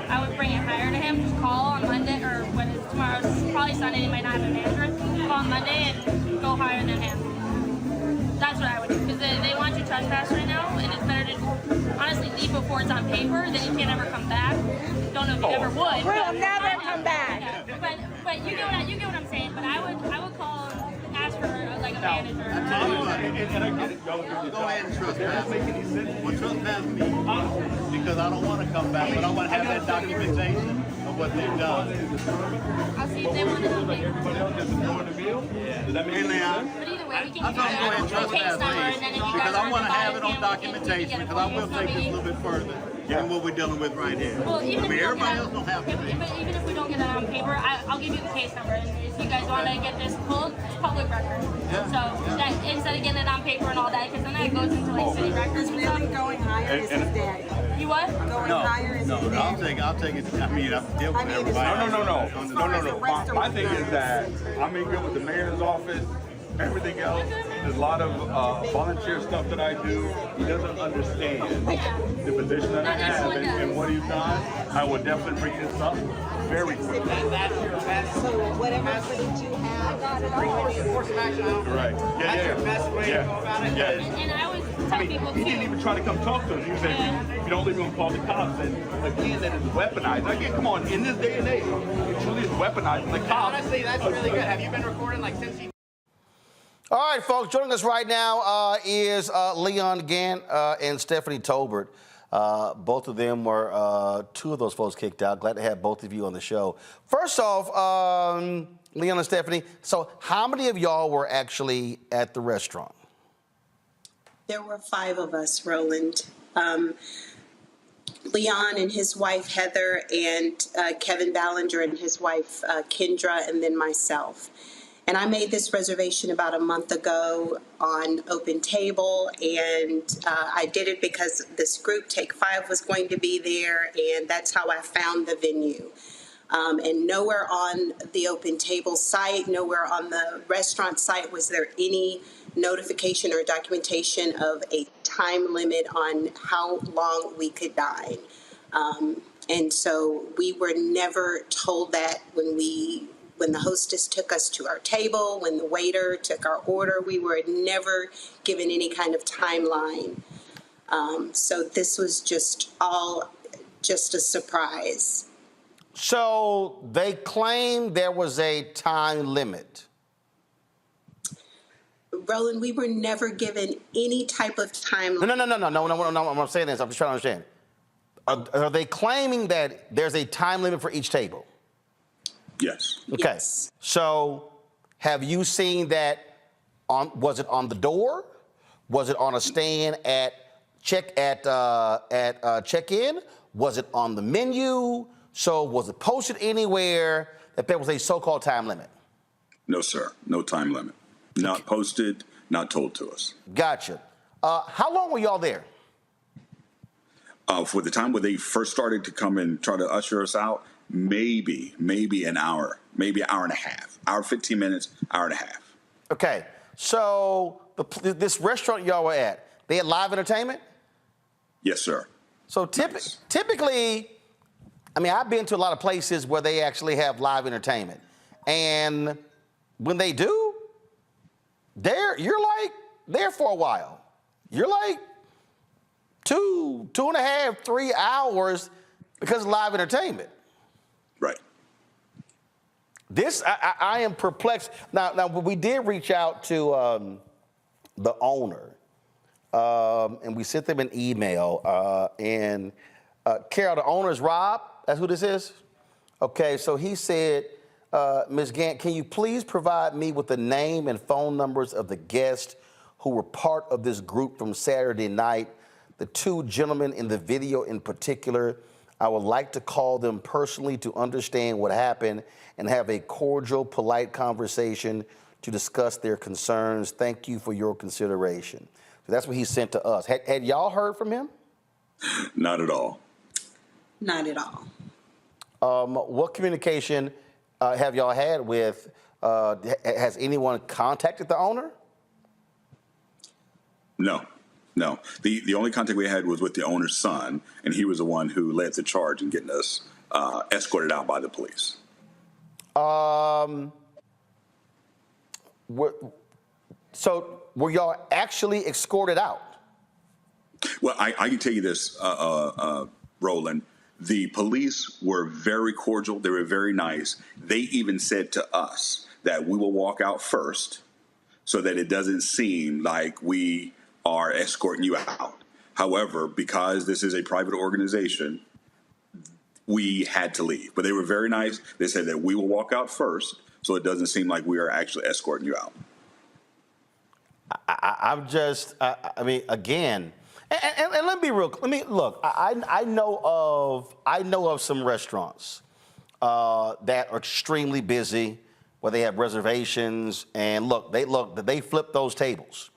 I would bring it higher to him. Just call on Monday, or when it's tomorrow, it's probably Sunday, he might not have a manager. Call on Monday and go higher than him. That's what I would do, because they want you trespass right now, and it's better to honestly leave before it's on paper, then you can't ever come back. Don't know if you ever would. We'll never come back. Yeah. But you get what I'm saying. But I would call and ask for like a manager. And I get it. Go ahead and trespass. Well, trespass me because I don't want to come back, but I want to have that documentation of what they've done. I'll see if they want it on paper. Everybody else just ignoring the bill? Does that make any sense? But either way, we can I'm just going to go ahead and trust case that, number, please, and then if you because guys I aren't want to have it dividing on them, documentation, because I will take this a little bit further than what we're dealing with right here. Well, even I mean, if everybody else don't have to. But even if we don't get it on paper, I'll give you the case number. And if you guys want to get this pulled, it's public record. So that instead of getting it on paper and all that, because then that goes into like city records and stuff. Going higher is his daddy. You what? Going higher is his daddy. I'll take it. I mean, I'll deal with everybody. No. My thing is that I'm in good with the mayor's office. Everything else, there's a lot of volunteer stuff that I do. He doesn't understand the position that I have and what he's done. I will definitely bring this up very quickly. So whatever footage you have, Right. That's your best way to go about it. And I always tell people he didn't even try to come talk to us. He said, if you don't leave him, call the cops. And again, that is weaponized. Again, come on, in this day and age, it truly is weaponizing the cops. Honestly, that's really good. Have you been recording like since you? All right, folks, joining us right now is Leon Gant and Stephanie Tolbert. Both of them were two of those folks kicked out. Glad to have both of you on the show. First off, Leon and Stephanie, so how many of y'all were actually at the restaurant? There were 5 of us, Roland. Leon and his wife, Heather, and Kevin Ballinger and his wife, Kendra, and then myself. And I made this reservation about a month ago on Open Table, and I did it because this group, Take 5, was going to be there, and that's how I found the venue. And nowhere on the Open Table site, nowhere on the restaurant site was there any notification or documentation of a time limit on how long we could dine. And so we were never told that when the hostess took us to our table, when the waiter took our order, we were never given any kind of timeline. So this was just a surprise. So they claim there was a time limit. Roland, we were never given any type of timeline. No, I'm saying this, I'm just trying to understand. Are they claiming that there's a time limit for each table? Yes. Okay. Yes. So have you seen that was it on the door? Was it on a stand at check-in? Was it on the menu? So was it posted anywhere that there was a so-called time limit? No, sir. No time limit. Not posted, not told to us. Gotcha. How long were y'all there? For the time where they first started to come and try to usher us out, maybe an hour, maybe an hour and a half. Hour, 15 minutes, hour and a half. Okay. So this restaurant y'all were at, they had live entertainment? Yes, sir. So typically, I mean, I've been to a lot of places where they actually have live entertainment. And when they do, you're like there for a while. You're like 2.5, 3 hours because of live entertainment. Right. This, I am perplexed. Now, we did reach out to the owner, and we sent them an email. Carol, the owner is Rob. That's who this is? Okay, so he said, Ms. Gant, can you please provide me with the name and phone numbers of the guests who were part of this group from Saturday night? The 2 gentlemen in the video in particular, I would like to call them personally to understand what happened and have a cordial, polite conversation to discuss their concerns. Thank you for your consideration. So that's what he sent to us. Had y'all heard from him? Not at all. Not at all. What communication have y'all had with, has anyone contacted the owner? No. The only contact we had was with the owner's son, and he was the one who led the charge in getting us escorted out by the police. So were y'all actually escorted out? Well, I can tell you this, Roland. The police were very cordial. They were very nice. They even said to us that we will walk out first so that it doesn't seem like we are escorting you out. However, because this is a private organization, we had to leave. But they were very nice. They said that we will walk out first, so it doesn't seem like we are actually escorting you out. I'm just, I mean, again, and let me be real. Look. I know of some restaurants that are extremely busy, where they have reservations, and they flip those tables.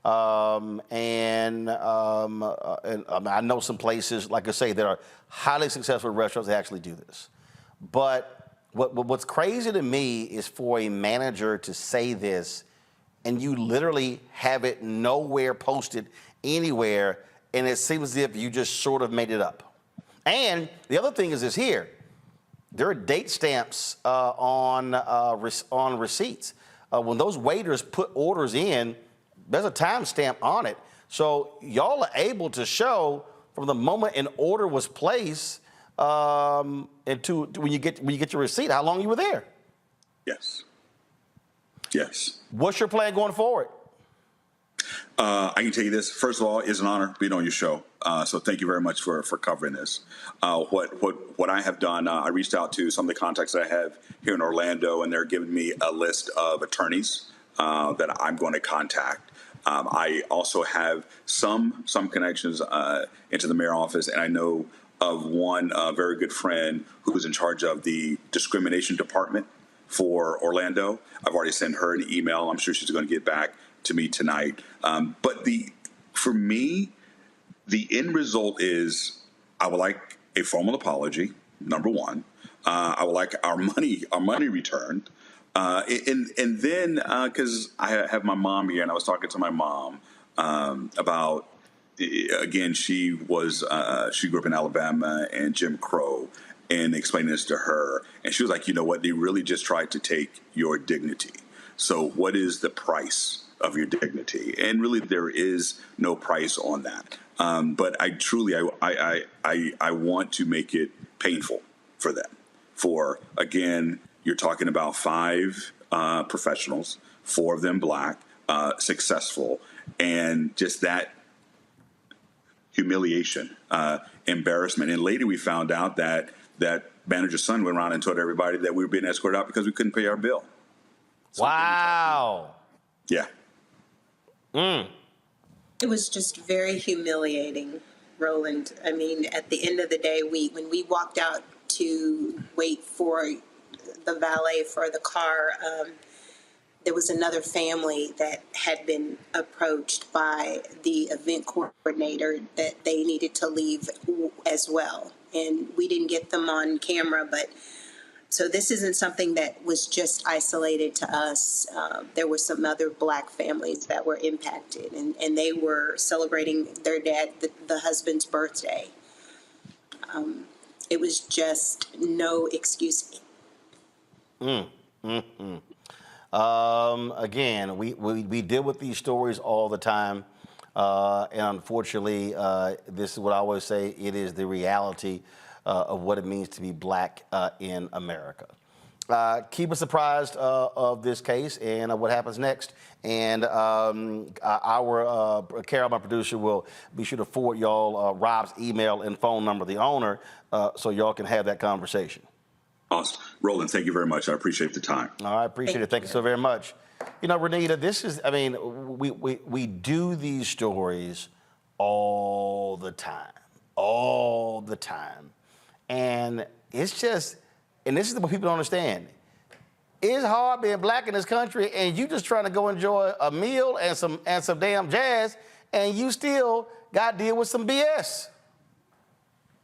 And I know some places, like I say, that are highly successful restaurants that actually do this. But what's crazy to me is for a manager to say this, and you literally have it nowhere posted anywhere, and it seems as if you just sort of made it up. And the other thing is this here. There are date stamps on receipts. When those waiters put orders in, there's a time stamp on it. So y'all are able to show from the moment an order was placed and to when you get your receipt, how long you were there. Yes. Yes. What's your plan going forward? I can tell you this. First of all, it's an honor being on your show. So thank you very much for covering this. What I have done, I reached out to some of the contacts that I have here in Orlando, and they're giving me a list of attorneys that I'm going to contact. I also have some connections into the mayor's office, and I know of one very good friend who's in charge of the discrimination department for Orlando. I've already sent her an email. I'm sure she's going to get back to me tonight. But for me, the end result is I would like a formal apology, number one. I would like our money returned. And then, because I have my mom here, and I was talking to my mom about, again, she grew up in Alabama and Jim Crow, and explaining this to her. And she was like, you know what, they really just tried to take your dignity. So what is the price of your dignity? And really, there is no price on that. But I truly, I want to make it painful for them. For, again, you're talking about 5 professionals, 4 of them Black, successful, and just that humiliation, embarrassment. And later we found out that manager's son went around and told everybody that we were being escorted out because we couldn't pay our bill. So wow. Yeah. It was just very humiliating, Roland. I mean, at the end of the day, when we walked out to wait for the valet for the car, there was another family that had been approached by the event coordinator that they needed to leave as well. And we didn't get them on camera, but so this isn't something that was just isolated to us. There were some other Black families that were impacted, and they were celebrating their dad, the husband's birthday. It was just no excuse. Again, we deal with these stories all the time, and unfortunately, this is what I always say, it is the reality of what it means to be Black in America. Keep us apprised of this case and what happens next. And our Carol, my producer, will be sure to forward y'all Rob's email and phone number, the owner, so y'all can have that conversation. Awesome. Roland, thank you very much. I appreciate the time. I appreciate it. Thank you so very much. You know, Renita, this is, I mean, we do these stories all the time. And it's just, and this is what people don't understand. It's hard being Black in this country, and you just trying to go enjoy a meal and some damn jazz, and you still got to deal with some BS.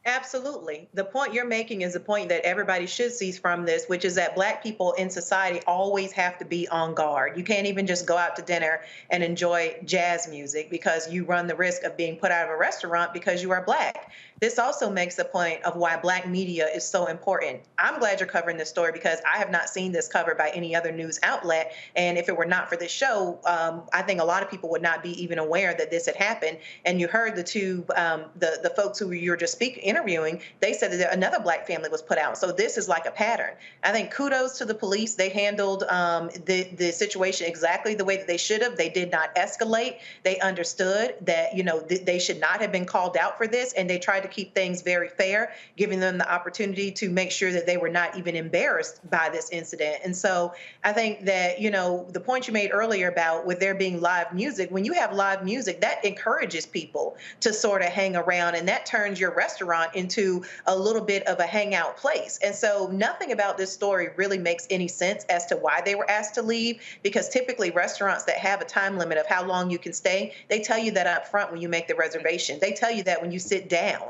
Absolutely. The point you're making is a point that everybody should see from this, which is that Black people in society always have to be on guard. You can't even just go out to dinner and enjoy jazz music because you run the risk of being put out of a restaurant because you are Black. This also makes the point of why Black media is so important. I'm glad you're covering this story because I have not seen this covered by any other news outlet. And if it were not for this show, I think a lot of people would not be even aware that this had happened. And you heard the two, the folks who you were just interviewing, they said that another Black family was put out. So this is like a pattern. I think kudos to the police. They handled the situation exactly the way that they should have. They did not escalate. They understood that, you know, they should not have been called out for this, and they tried to keep things very fair, giving them the opportunity to make sure that they were not even embarrassed by this incident. And so I think that, you know, the point you made earlier about with there being live music, when you have live music, that encourages people to sort of hang around, and that turns your restaurant into a little bit of a hangout place. And so nothing about this story really makes any sense as to why they were asked to leave, because typically restaurants that have a time limit of how long you can stay, they tell you that up front when you make the reservation. They tell you that when you sit down.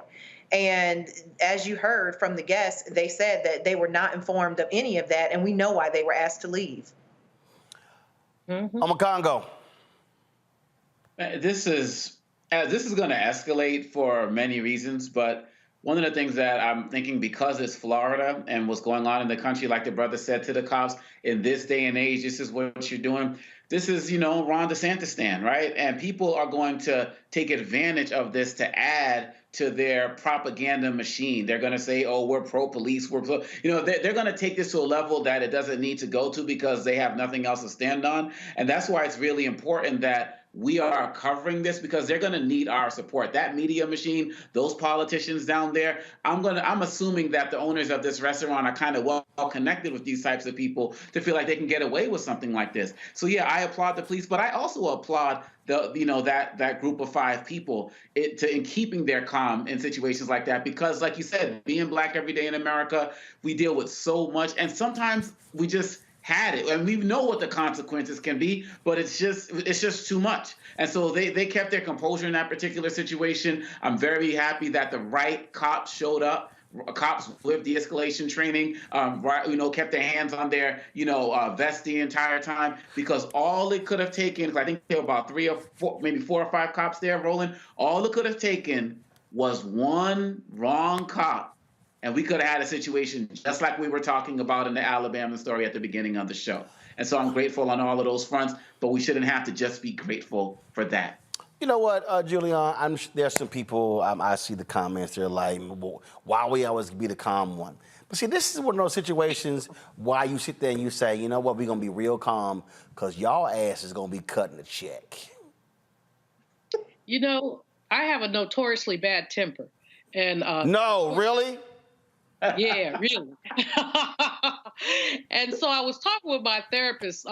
And as you heard from the guests, they said that they were not informed of any of that, and we know why they were asked to leave. Congo. This is going to escalate for many reasons, but one of the things that I'm thinking, because it's Florida and what's going on in the country, like the brother said to the cops, in this day and age, this is what you're doing. This is, you know, Ron DeSantis stand, right? And people are going to take advantage of this to add to their propaganda machine. They're going to say, oh, we're pro-police, we're pro, you know, they're going to take this to a level that it doesn't need to go to because they have nothing else to stand on. And that's why it's really important that we are covering this, because they're going to need our support. That media machine, those politicians down there, I'm assuming that the owners of this restaurant are kind of well connected with these types of people to feel like they can get away with something like this. So yeah, I applaud the police, but I also applaud that group of 5 people in keeping their calm in situations like that, because like you said, being Black every day in America, we deal with so much, and sometimes we just had it, and we know what the consequences can be, but it's just too much. And so they kept their composure in that particular situation. I'm very happy that the right cops showed up. Cops with de-escalation training, kept their hands on their, vest the entire time, because all it could have taken, I think there were about 3 or 4, maybe 4 or 5 cops there rolling. All it could have taken was one wrong cop, and we could have had a situation just like we were talking about in the Alabama story at the beginning of the show. And so I'm grateful on all of those fronts, but we shouldn't have to just be grateful for that. You know what, Julian, there's some people, I see the comments, they're like, well, why we always be the calm one? But see, this is one of those situations why you sit there and you say, you know what, we're going to be real calm because y'all ass is going to be cutting a check. You know, I have a notoriously bad temper. And no, really? Yeah, really. And so I was talking with my therapist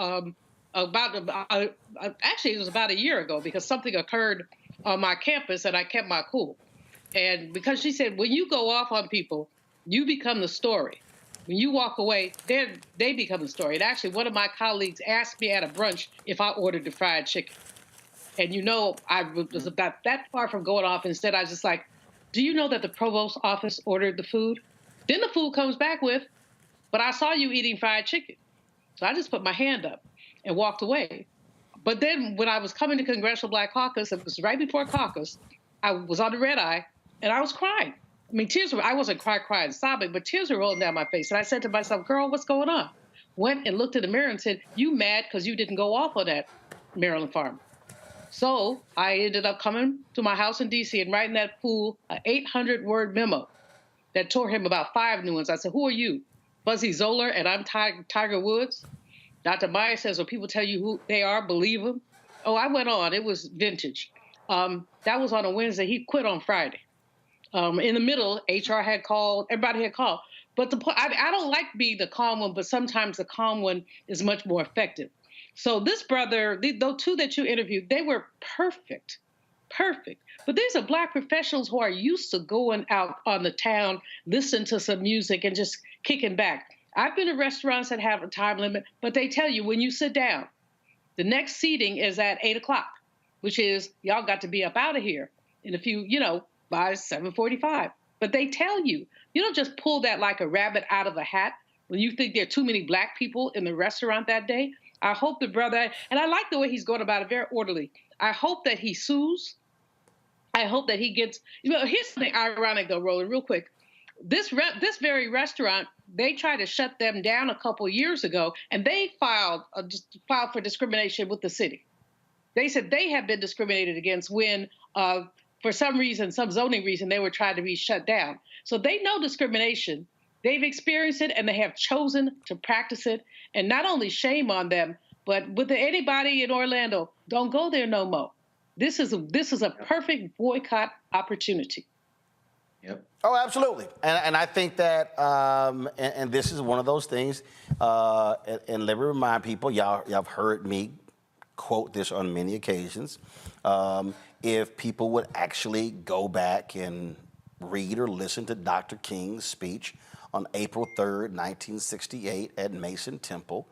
actually, it was about a year ago, because something occurred on my campus and I kept my cool. And because she said, when you go off on people, you become the story. When you walk away, they become the story. And actually, one of my colleagues asked me at a brunch if I ordered the fried chicken. And I was about that far from going off. Instead, I was just like, do you know that the provost's office ordered the food? Then the food comes back with, but I saw you eating fried chicken. So I just put my hand up and walked away. But then when I was coming to Congressional Black Caucus, it was right before caucus, I was on the red eye and I was crying. I mean, I wasn't crying, sobbing, but tears were rolling down my face. And I said to myself, girl, what's going on? Went and looked in the mirror and said, you mad because you didn't go off on that Maryland farmer. So I ended up coming to my house in D.C. and writing that fool an 800-word memo that tore him about 5 new ones. I said, who are you? Buzzy Zoller, and I'm Tiger Woods. Dr. Meyer says, when people tell you who they are, believe them. Oh, I went on. It was vintage. That was on a Wednesday. He quit on Friday. In the middle, HR had called. Everybody had called. But I don't like being the calm one, but sometimes the calm one is much more effective. So this brother, those 2 that you interviewed, they were perfect. But these are Black professionals who are used to going out on the town, listening to some music and just kicking back. I've been to restaurants that have a time limit, but they tell you when you sit down, the next seating is at 8 o'clock, which is y'all got to be up out of here in a few, by 7:45. But they tell you, you don't just pull that like a rabbit out of a hat when you think there are too many Black people in the restaurant that day. I hope the brother, and I like the way he's going about it, very orderly. I hope that he sues. I hope that he gets, here's something ironic though, Roland, real quick. This very restaurant, they tried to shut them down a couple years ago, and they filed for discrimination with the city. They said they have been discriminated against when for some reason, some zoning reason, they were trying to be shut down. So they know discrimination. They've experienced it and they have chosen to practice it. And not only shame on them, but with anybody in Orlando, don't go there no more. This is a perfect boycott opportunity. Yep. Oh, absolutely. And I think that, and this is one of those things, and let me remind people, y'all have heard me quote this on many occasions. If people would actually go back and read or listen to Dr. King's speech on April 3rd, 1968 at Mason Temple,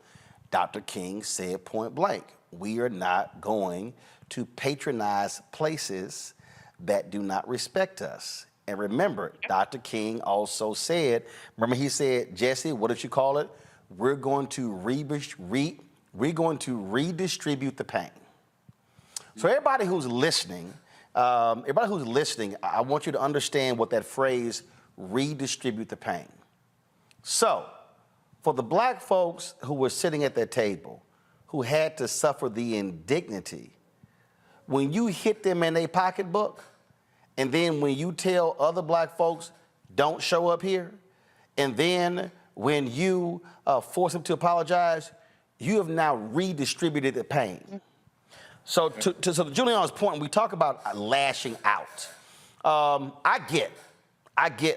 Dr. King said point blank, we are not going to patronize places that do not respect us. And remember, Dr. King also said, remember he said, Jesse, what did you call it? We're going to redistribute the pain. So everybody who's listening, I want you to understand what that phrase, redistribute the pain. So for the black folks who were sitting at that table, who had to suffer the indignity, when you hit them in their pocketbook, and then when you tell other black folks, don't show up here, and then when you force them to apologize, you have now redistributed the pain. So to Julian's point, when we talk about lashing out, I get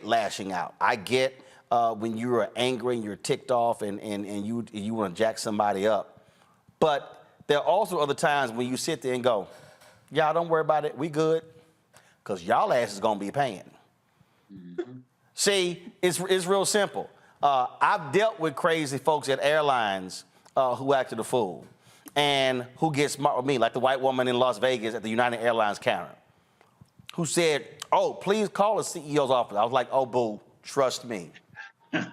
lashing out. I get when you're angry and you're ticked off and you want to jack somebody up. But there are also other times when you sit there and go, y'all don't worry about it, we good, because y'all ass is gonna be paying. Mm-hmm. See, it's real simple. I've dealt with crazy folks at airlines who acted a fool and who get smart with me, like the white woman in Las Vegas at the United Airlines counter, who said, oh, please call the CEO's office. I was like, oh, boo, trust me. I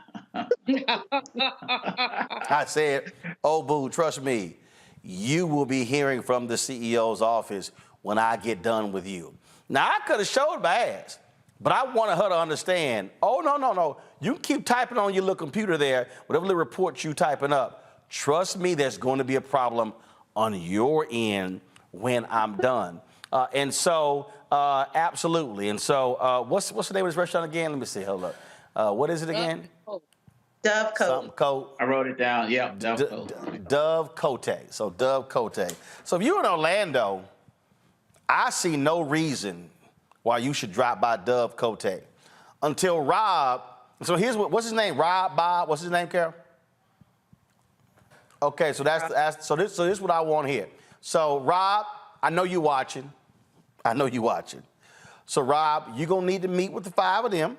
said, oh, boo, trust me. You will be hearing from the CEO's office when I get done with you. Now, I could have showed my ass, but I wanted her to understand, oh, no. You can keep typing on your little computer there, whatever little report you typing up. Trust me, there's going to be a problem on your end when I'm done. Absolutely. And so what's the name of this restaurant again? Let me see. Hold up. What is it again? DoveCote. I wrote it down. Yeah, DoveCote. DoveCote. So DoveCote. So if you're in Orlando, I see no reason why you should drop by DoveCote until Rob. So what's his name? Rob, Bob. What's his name, Carol? Okay, so so this is what I want here. So Rob, I know you watching. So Rob, you're gonna need to meet with the 5 of them,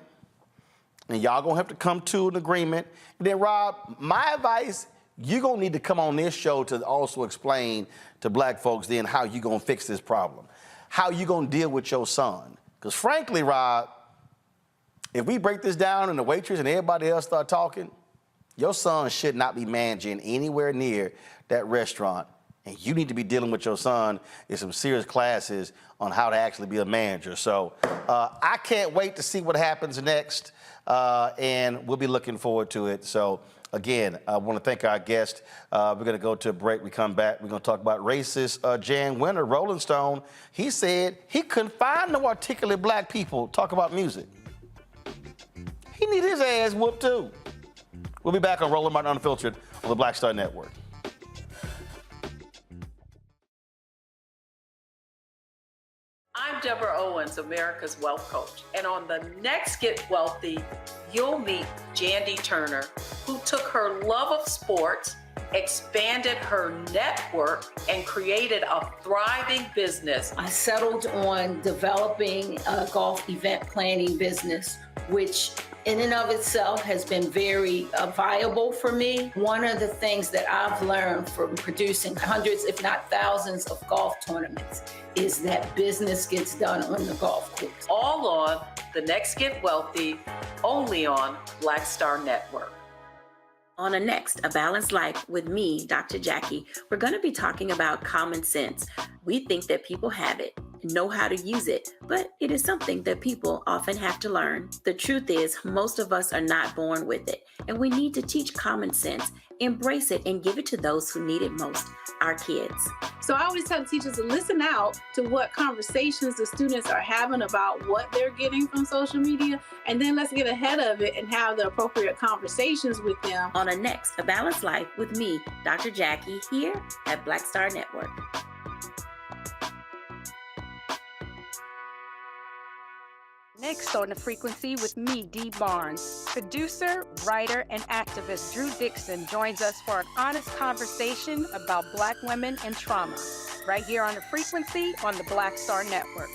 and y'all gonna have to come to an agreement. And then Rob, my advice, you're gonna need to come on this show to also explain to black folks then how you gonna fix this problem, how you gonna deal with your son. Because frankly, Rob, if we break this down and the waitress and everybody else start talking, your son should not be managing anywhere near that restaurant. And you need to be dealing with your son in some serious classes on how to actually be a manager. So I can't wait to see what happens next, and we'll be looking forward to it. So again, I want to thank our guest. We're going to go to a break. We come back. We're going to talk about racist Jan Winter, Rolling Stone. He said he couldn't find no articulate black people talk about music. He need his ass whooped too. We'll be back on Roland Martin Unfiltered on the Black Star Network. I'm Deborah Owens, America's Wealth Coach. And on the next Get Wealthy, you'll meet Jandy Turner, who took her love of sports, expanded her network, and created a thriving business. I settled on developing a golf event planning business, which in and of itself has been very viable for me. One of the things that I've learned from producing hundreds, if not thousands of golf tournaments is that business gets done on the golf course. All on The Next Get Wealthy, only on Black Star Network. On the next, A Balanced Life with me, Dr. Jackie, we're going to be talking about common sense. We think that people have it, know how to use it, but it is something that people often have to learn. The truth is, most of us are not born with it, and we need to teach common sense, embrace it, and give it to those who need it most, our kids. So I always tell the teachers to listen out to what conversations the students are having about what they're getting from social media, and then let's get ahead of it and have the appropriate conversations with them. On a next, A Balanced Life with me, Dr. Jackie, here at Black Star Network. Next on The Frequency with me, Dee Barnes. Producer, writer, and activist Drew Dixon joins us for an honest conversation about Black women and trauma, right here on The Frequency on the Black Star Network.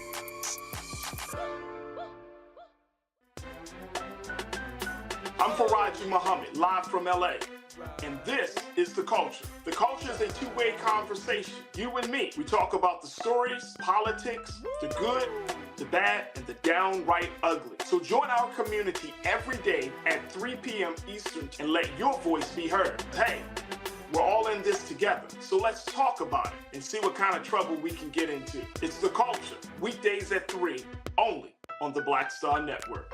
I'm Faraji Muhammad, live from LA. And this is The Culture. The Culture is a two-way conversation. You and me. We talk about the stories, politics, the good, the bad, and the downright ugly. So join our community every day at 3 p.m. Eastern and let your voice be heard. Hey, we're all in this together. So let's talk about it and see what kind of trouble we can get into. It's The Culture, weekdays at 3, only on the Black Star Network.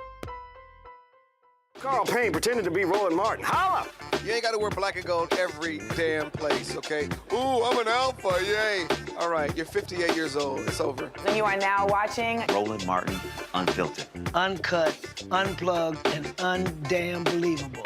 Carl Payne pretending to be Roland Martin. Holla! You ain't got to wear black and gold every damn place, okay? Ooh, I'm an alpha, yay. All right, you're 58 years old. It's over. And you are now watching Roland Martin Unfiltered. Uncut, Unplugged, and Undamn Believable.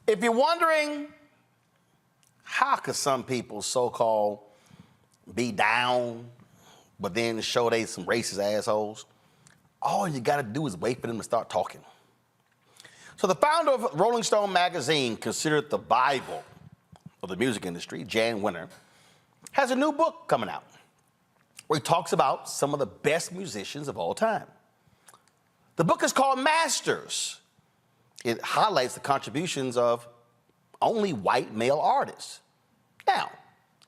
If you're wondering, how could some people so-called be down, but then show they some racist assholes? All you gotta do is wait for them to start talking. So the founder of Rolling Stone magazine, considered the Bible of the music industry, Jan Winter, has a new book coming out where he talks about some of the best musicians of all time. The book is called Masters. It highlights the contributions of only white male artists. Now,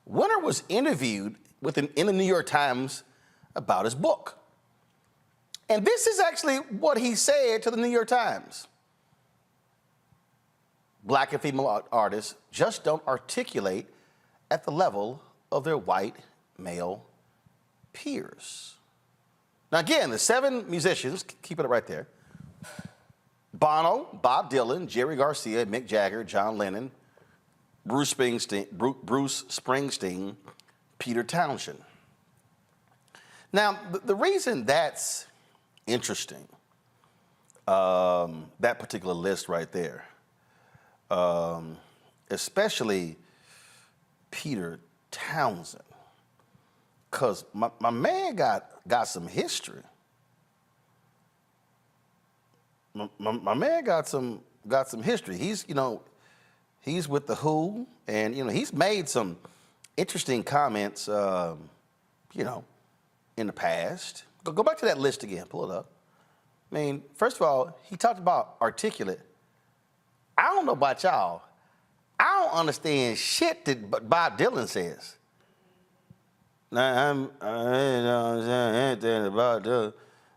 Winter was interviewed in the New York Times about his book. And this is actually what he said to the New York Times. Black and female artists just don't articulate at the level of their white male peers. Now again, the 7 musicians, keep it right there: Bono, Bob Dylan, Jerry Garcia, Mick Jagger, John Lennon, Bruce Springsteen, Peter Townshend. Now, the reason that's interesting, that particular list right there, especially Peter Townshend, because my man got some history. My man got some history. He's with the Who, and he's made some interesting comments, in the past. Go back to that list again. Pull it up. I mean, first of all, he talked about articulate. I don't know about y'all. I don't understand shit that Bob Dylan says. Now, I don't understand anything about Dylan.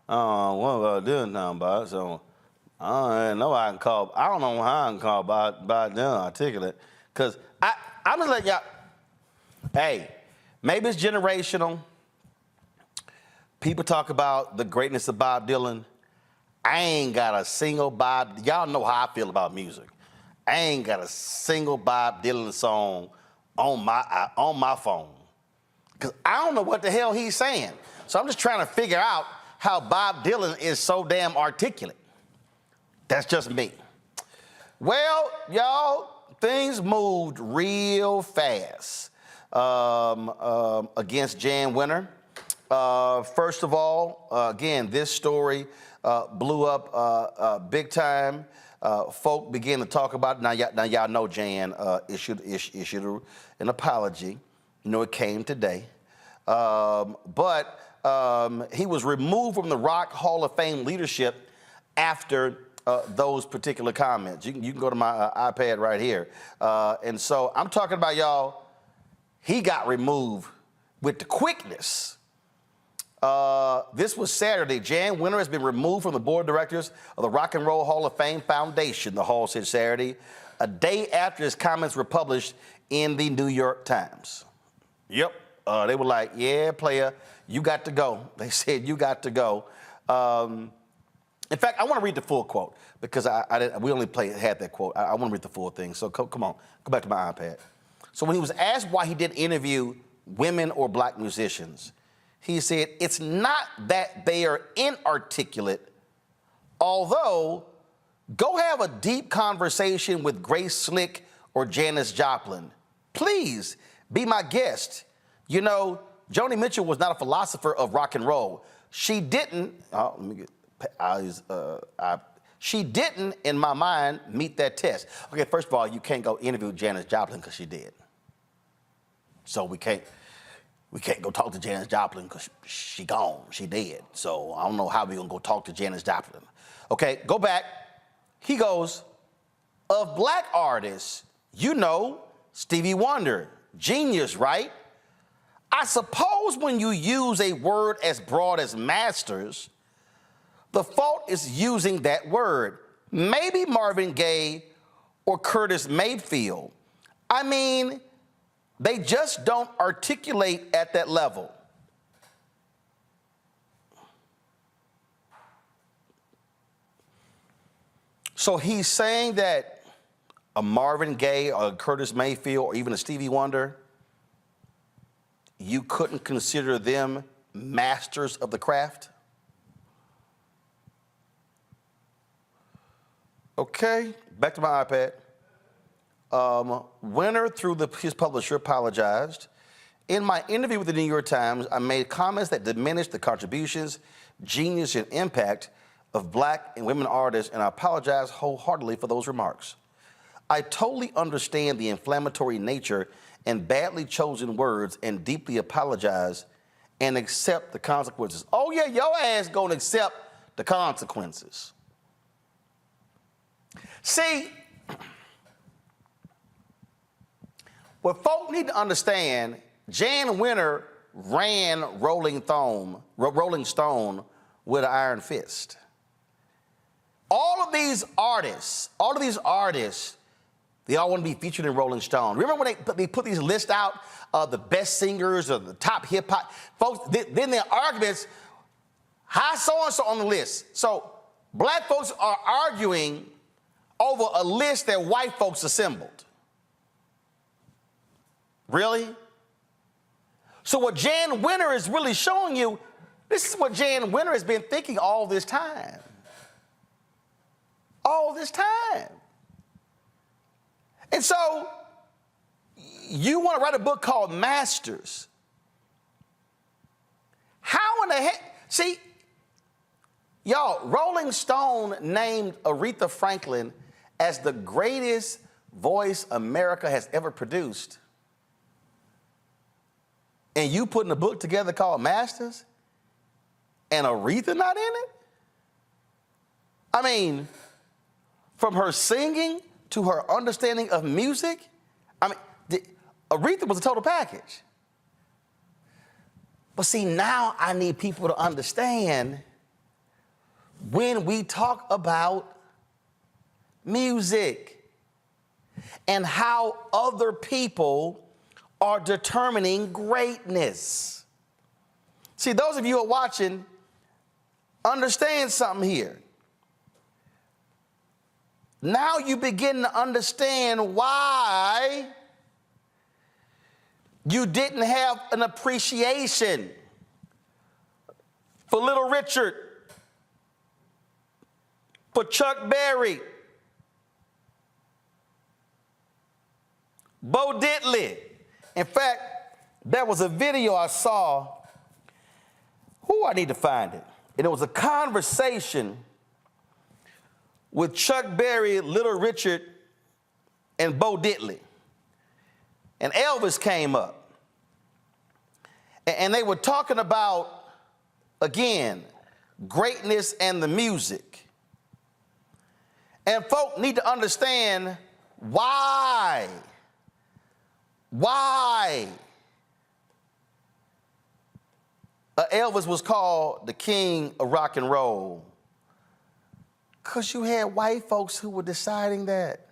What about Dylan talking about? So I don't know how I can call Bob Dylan articulate. Because I'm just letting y'all, hey, maybe it's generational. People talk about the greatness of Bob Dylan. I ain't got a single y'all know how I feel about music. I ain't got a single Bob Dylan song on my phone. Because I don't know what the hell he's saying. So I'm just trying to figure out how Bob Dylan is so damn articulate. That's just me. Well, y'all, things moved real fast against Jan Winter. First of all, again, this story blew up big time. Folk began to talk about it. Now y'all know Jan issued an apology. It came today. But he was removed from the Rock Hall of Fame leadership after those particular comments. You can go to my iPad right here. And so I'm talking about, y'all, he got removed with the quickness. This was Saturday. Jan Winter has been removed from the board of directors of the Rock and Roll Hall of Fame Foundation, the Hall said Saturday, a day after his comments were published in the New York Times. Yep. They were like, yeah, player, you got to go. They said, you got to go. In fact, I want to read the full quote because we only had that quote. I want to read the full thing. So come on, go back to my iPad. So when he was asked why he didn't interview women or black musicians, he said, it's not that they are inarticulate, although go have a deep conversation with Grace Slick or Janis Joplin. Please be my guest. You know, Joni Mitchell was not a philosopher of rock and roll. She didn't, she didn't, in my mind, meet that test. Okay, first of all, you can't go interview Janis Joplin because she did. So we can't go talk to Janis Joplin because she gone, she dead. So I don't know how we gonna go talk to Janis Joplin. Okay, go back. He goes, of black artists, you know, Stevie Wonder, genius, right? I suppose when you use a word as broad as masters, the fault is using that word. Maybe Marvin Gaye or Curtis Mayfield. I mean, they just don't articulate at that level. So he's saying that a Marvin Gaye or a Curtis Mayfield or even a Stevie Wonder, you couldn't consider them masters of the craft? Okay, back to my iPad. Winter, through his publisher, apologized. In my interview with the New York Times, I made comments that diminished the contributions, genius, and impact of black and women artists, and I apologize wholeheartedly for those remarks. I totally understand the inflammatory nature and badly chosen words and deeply apologize and accept the consequences. Oh yeah, your ass gonna accept the consequences. See, what folk need to understand, Jan Winter ran Rolling Stone with an iron fist. All of these artists, they all want to be featured in Rolling Stone. Remember when they put these lists out of the best singers or the top hip hop folks? Then their arguments, how so-and-so on the list? So black folks are arguing over a list that white folks assembled. Really? So what Jan Winter is really showing you, this is what Jan Winter has been thinking all this time. All this time. And so you want to write a book called Masters. How in the heck? See, y'all, Rolling Stone named Aretha Franklin as the greatest voice America has ever produced. And you putting a book together called Masters and Aretha not in it? I mean, from her singing to her understanding of music, I mean, Aretha was a total package. But see, now I need people to understand when we talk about music and how other people are determining greatness. See, those of you who are watching, understand something here. Now you begin to understand why you didn't have an appreciation for Little Richard, for Chuck Berry, Bo Diddley. In fact, there was a video I saw. I need to find it. And it was a conversation with Chuck Berry, Little Richard, and Bo Diddley. And Elvis came up. And they were talking about, again, greatness and the music. And folk need to understand why. Elvis was called the king of rock and roll. Because you had white folks who were deciding that.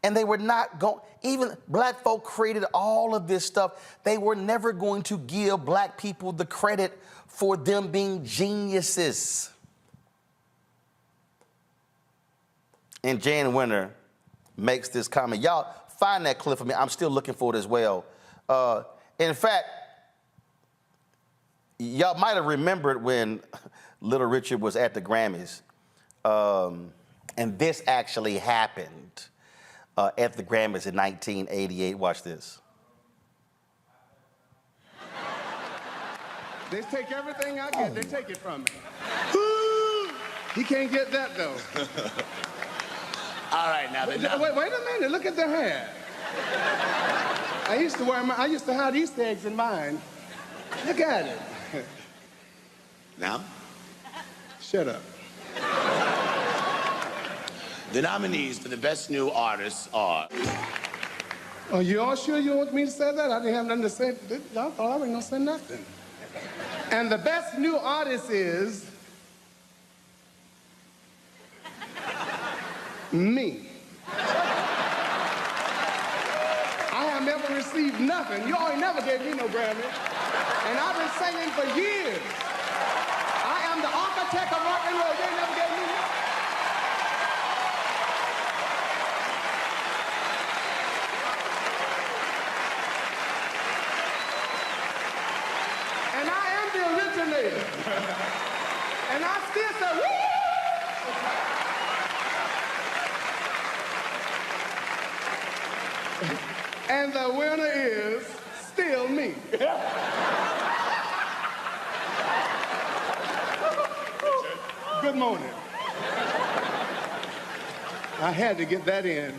And they were not going, even black folk created all of this stuff. They were never going to give black people the credit for them being geniuses. And Jan Winter makes this comment. Y'all find that clip for me. I'm still looking for it as well. In fact, y'all might have remembered when Little Richard was at the Grammys. And this actually happened at the Grammys in 1988. Watch this. They take everything I get, they take it from me. He can't get that, though. All right, now. Wait a minute, look at the hair. I used to hide Easter eggs in mine. Look at it. Now? Shut up. The nominees for the Best New Artists are... Oh, you all sure you want me to say that? I didn't have nothing to say. Y'all thought I wasn't gonna say nothing. And the Best New Artist is... me. I have never received nothing. You all ain't never gave me no Grammy. And I've been singing for years. I am the architect of rock and roll. They never gave me nothing. And I am the originator. And I still say, woo! And the winner is still me. Good morning. I had to get that in.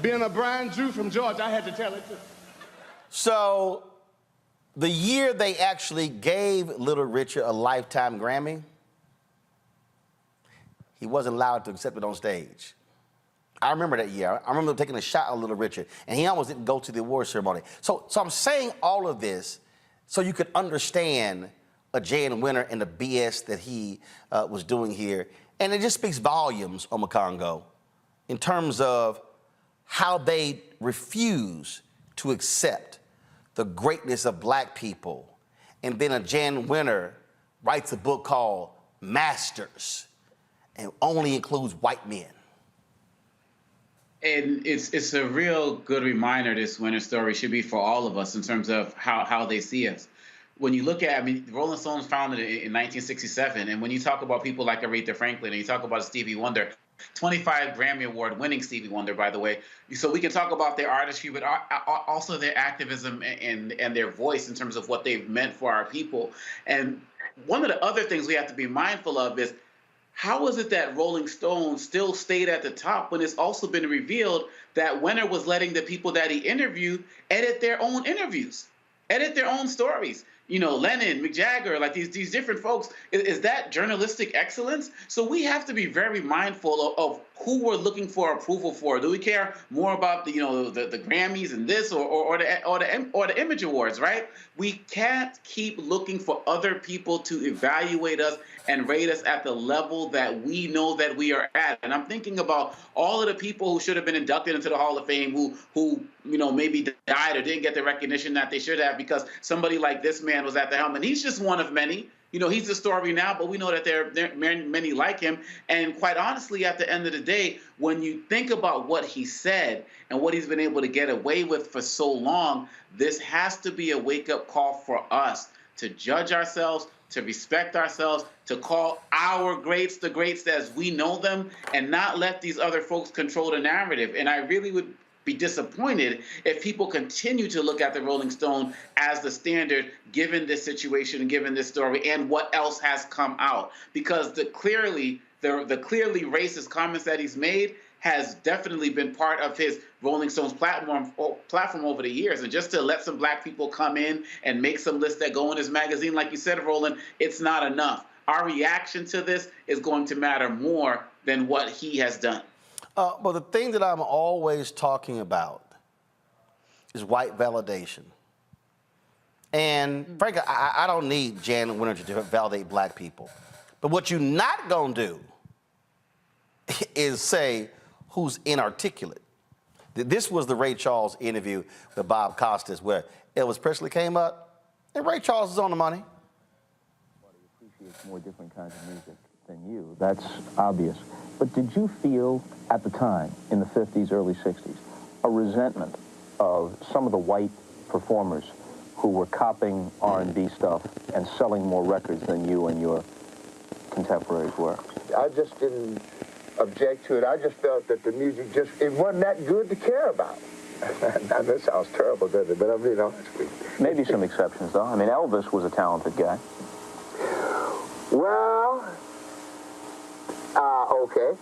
Being a Brian Drew from Georgia, I had to tell it too. So, the year they actually gave Little Richard a Lifetime Grammy, he wasn't allowed to accept it on stage. I remember that year. I remember taking a shot at Little Richard, and he almost didn't go to the award ceremony. So I'm saying all of this so you could understand a Jan Winter and the BS that he was doing here. And it just speaks volumes on Congo in terms of how they refuse to accept the greatness of black people. And then a Jan Winter writes a book called Masters and only includes white men. And it's a real good reminder, this Winter story should be for all of us in terms of how they see us. When you look at, Rolling Stones founded it in 1967, and when you talk about people like Aretha Franklin, and you talk about Stevie Wonder, 25 Grammy Award winning Stevie Wonder, by the way. So we can talk about their artistry, but also their activism and their voice in terms of what they've meant for our people. And one of the other things we have to be mindful of is, how is it that Rolling Stone still stayed at the top when it's also been revealed that Winter was letting the people that he interviewed edit their own interviews, edit their own stories? You know, Lennon, Mick Jagger, like these different folks. Is that journalistic excellence? So we have to be very mindful of who we're looking for approval for. Do we care more about the Grammys and this or the Image Awards, right? We can't keep looking for other people to evaluate us and rate us at the level that we know that we are at. And I'm thinking about all of the people who should have been inducted into the Hall of Fame who maybe died or didn't get the recognition that they should have because somebody like this man was at the helm. And he's just one of many. He's the story now, but we know that there are many like him. And quite honestly, at the end of the day, when you think about what he said and what he's been able to get away with for so long, this has to be a wake-up call for us to judge ourselves, to respect ourselves, to call our greats the greats as we know them, and not let these other folks control the narrative. And I really would be disappointed if people continue to look at the Rolling Stone as the standard, given this situation and given this story and what else has come out. Because the clearly racist comments that he's made has definitely been part of his Rolling Stones platform over the years. And just to let some black people come in and make some lists that go in his magazine, like you said, Roland, it's not enough. our reaction to this is going to matter more than what he has done. But the thing that I'm always talking about is white validation. And frankly, I don't need Jan Winter to validate black people. But what you're not going to do is say who's inarticulate. This was the Ray Charles interview with Bob Costas where Elvis Presley came up, and Ray Charles is on the money. He appreciates more different kinds of music than you. That's obvious. But did you feel at the time, in the 50s, early 60s, a resentment of some of the white performers who were copying R&B stuff and selling more records than you and your contemporaries were? I just didn't object to it. I just felt that the music it wasn't that good to care about. I know it sounds terrible, doesn't it? But I'm being honest with you. Maybe some exceptions, though. I mean, Elvis was a talented guy. Well, okay.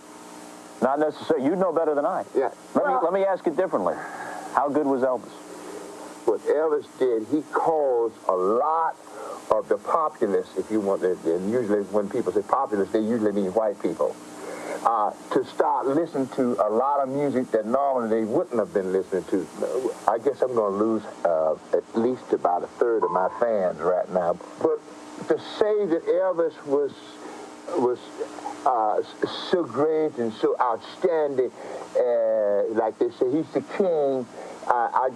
Not necessarily. You know better than I. Yeah. Let me ask it differently. How good was Elvis? What Elvis did, he caused a lot of the populace, if you want to, and usually when people say populace, they usually mean white people, to start listening to a lot of music that normally they wouldn't have been listening to. I guess I'm going to lose at least about a third of my fans right now. But to say that Elvis was so great and so outstanding, like they say, he's the king. I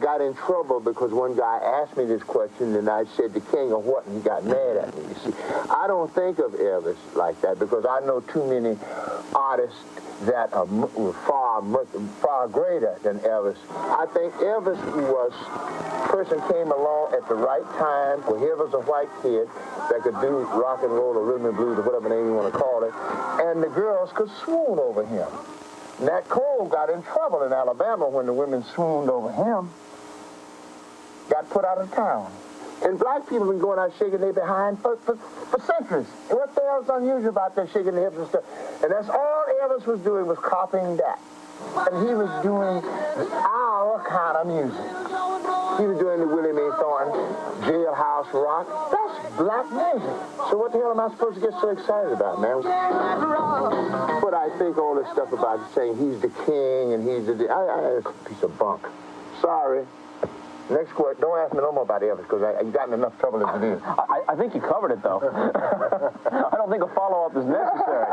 got in trouble because one guy asked me this question, and I said the king of what, and he got mad at me. You see, I don't think of Elvis like that because I know too many artists that are far greater than Elvis. I think Elvis person came along at the right time, where he was a white kid that could do rock and roll or rhythm and blues or whatever name you want to call it, and the girls could swoon over him. Nat Cole got in trouble in Alabama when the women swooned over him, got put out of town. And black people have been going out shaking their behind for centuries. And what the hell's unusual about that shaking their hips and stuff? And that's all Elvis was doing, was copying that. And he was doing our kind of music. He was doing the Willie Mae Thornton, Jailhouse Rock. That's black music. So what the hell am I supposed to get so excited about, man? But I think all this stuff about saying he's the king and he's the... it's a piece of bunk. Sorry. Next question. Don't ask me no more about Elvis because I've gotten enough trouble as it is. I think you covered it, though. I don't think a follow-up is necessary.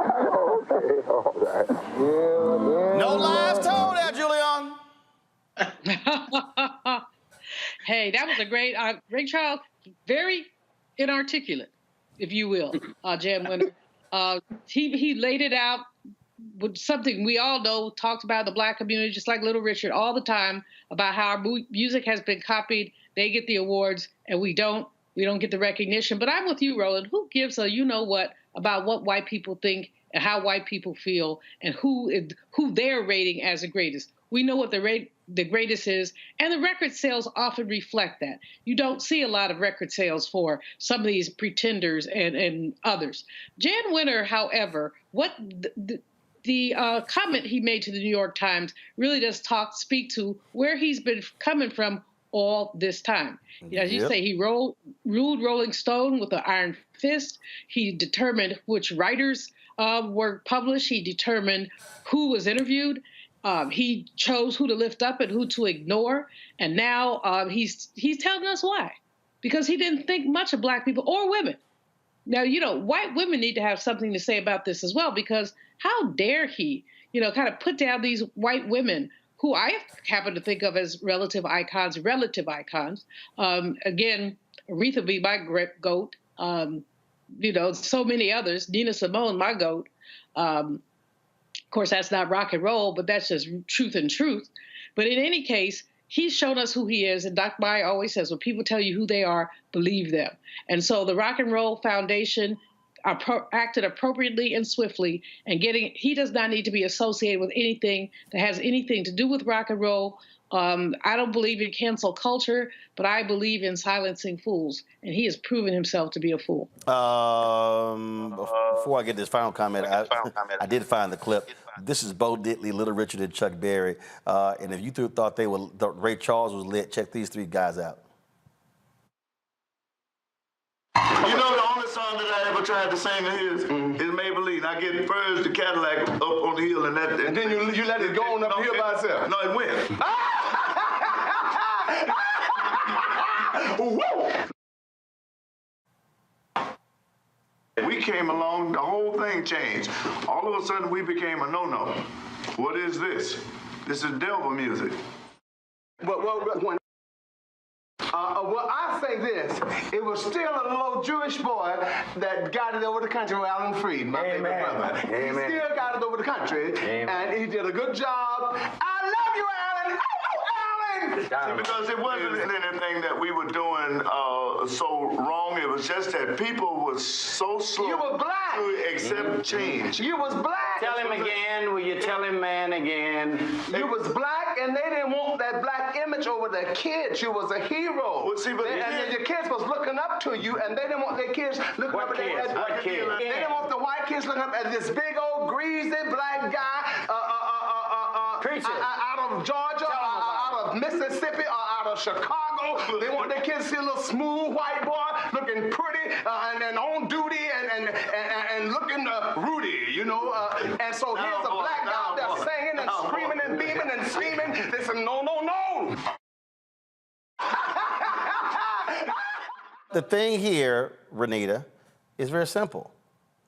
Okay, all right. Yeah, no lies told there, Julian. Hey, that was a great, Ray Charles, very inarticulate, if you will, Jan Winter. He laid it out with something we all know, talked about the black community, just like Little Richard, all the time, about how our music has been copied, they get the awards, and we don't get the recognition. But I'm with you, Roland. Who gives a you-know-what about what white people think and how white people feel and who they're rating as the greatest? We know what the greatest is, and the record sales often reflect that. You don't see a lot of record sales for some of these pretenders and others. Jan Winter, however, what the comment he made to the New York Times really does speak to where he's been coming from all this time. As you say, he ruled Rolling Stone with an iron fist. He determined which writers were published. He determined who was interviewed. He chose who to lift up and who to ignore. And now he's telling us why. Because he didn't think much of black people or women. Now, white women need to have something to say about this as well, because how dare he, kind of put down these white women who I happen to think of as relative icons. Again, Aretha be my goat. So many others. Nina Simone, my goat. Of course, that's not rock and roll, but that's just truth and truth. But in any case, he's shown us who he is. And Doc Meyer always says, when people tell you who they are, believe them. And so the Rock and Roll Foundation acted appropriately and swiftly, and he does not need to be associated with anything that has anything to do with rock and roll. I don't believe in cancel culture, but I believe in silencing fools, and he has proven himself to be a fool. Before I get this final comment, I did find the clip. This is Bo Diddley, Little Richard, and Chuck Berry. And if you thought Ray Charles was lit, check these three guys out. You know, the only song song that I ever tried to sing of his is Maybelline. I get first the Cadillac up on the hill and that. And then you let it go on up the hill by itself. No, it went. Woo! We came along, the whole thing changed. All of a sudden, we became a no-no. What is this? This is devil music. Well, I say this. It was still a little Jewish boy that got it over the country with Alan Freed, my favorite brother. Amen. He still got it over the country, and he did a good job. I love you, Alan! Oh, Alan! See, because it wasn't anything that we were doing so wrong. It was just that people were so slow You were black. to accept change. You was black. Tell him again. Will you tell him, man, again? You was black, and they didn't want that black image over their kids. You was a hero. Well, see, but and your kids was looking up to you, and they didn't want their kids looking up at kids? What kids? They didn't want the white kids looking up at this big old greasy black guy out of Georgia, out of Mississippi, or out of Chicago. They want their kids to see a little smooth white boy looking pretty and on duty and looking Rudy, you know. And so here's a black guy out there singing and screaming and beaming and screaming. They said, no, no, no. The thing here, Renita, is very simple.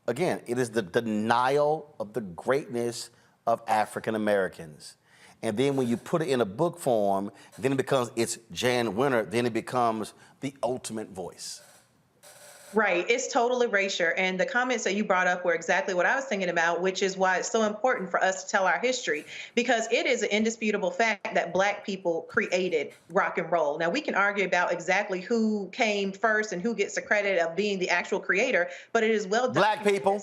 Again, it is the denial of the greatness of African Americans. And then when you put it in a book form, then it becomes it's Jan Winter, then it becomes the ultimate voice. Right. It's total erasure. And the comments that you brought up were exactly what I was thinking about, which is why it's so important for us to tell our history, because it is an indisputable fact that Black people created rock and roll. Now, we can argue about exactly who came first and who gets the credit of being the actual creator, but it is well done. Black people.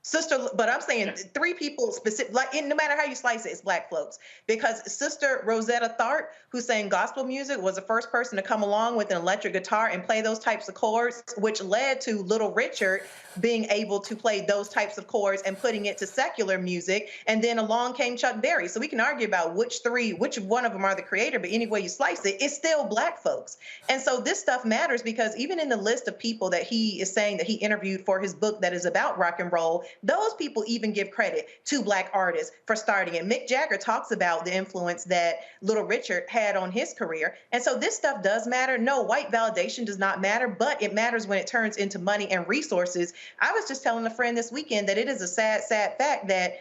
Sister, but I'm saying three people specific, like no matter how you slice it, it's Black folks. Because Sister Rosetta Tharpe, who sang gospel music, was the first person to come along with an electric guitar and play those types of chords, which led to Little Richard being able to play those types of chords and putting it to secular music. And then along came Chuck Berry. So we can argue about which one of them are the creator, but any way you slice it, it's still Black folks. And so this stuff matters because even in the list of people that he is saying that he interviewed for his book that is about rock and roll, those people even give credit to Black artists for starting it. Mick Jagger talks about the influence that Little Richard had on his career. And so this stuff does matter. No, white validation does not matter, but it matters when it turns into money and resources. I was just telling a friend this weekend that it is a sad, sad fact that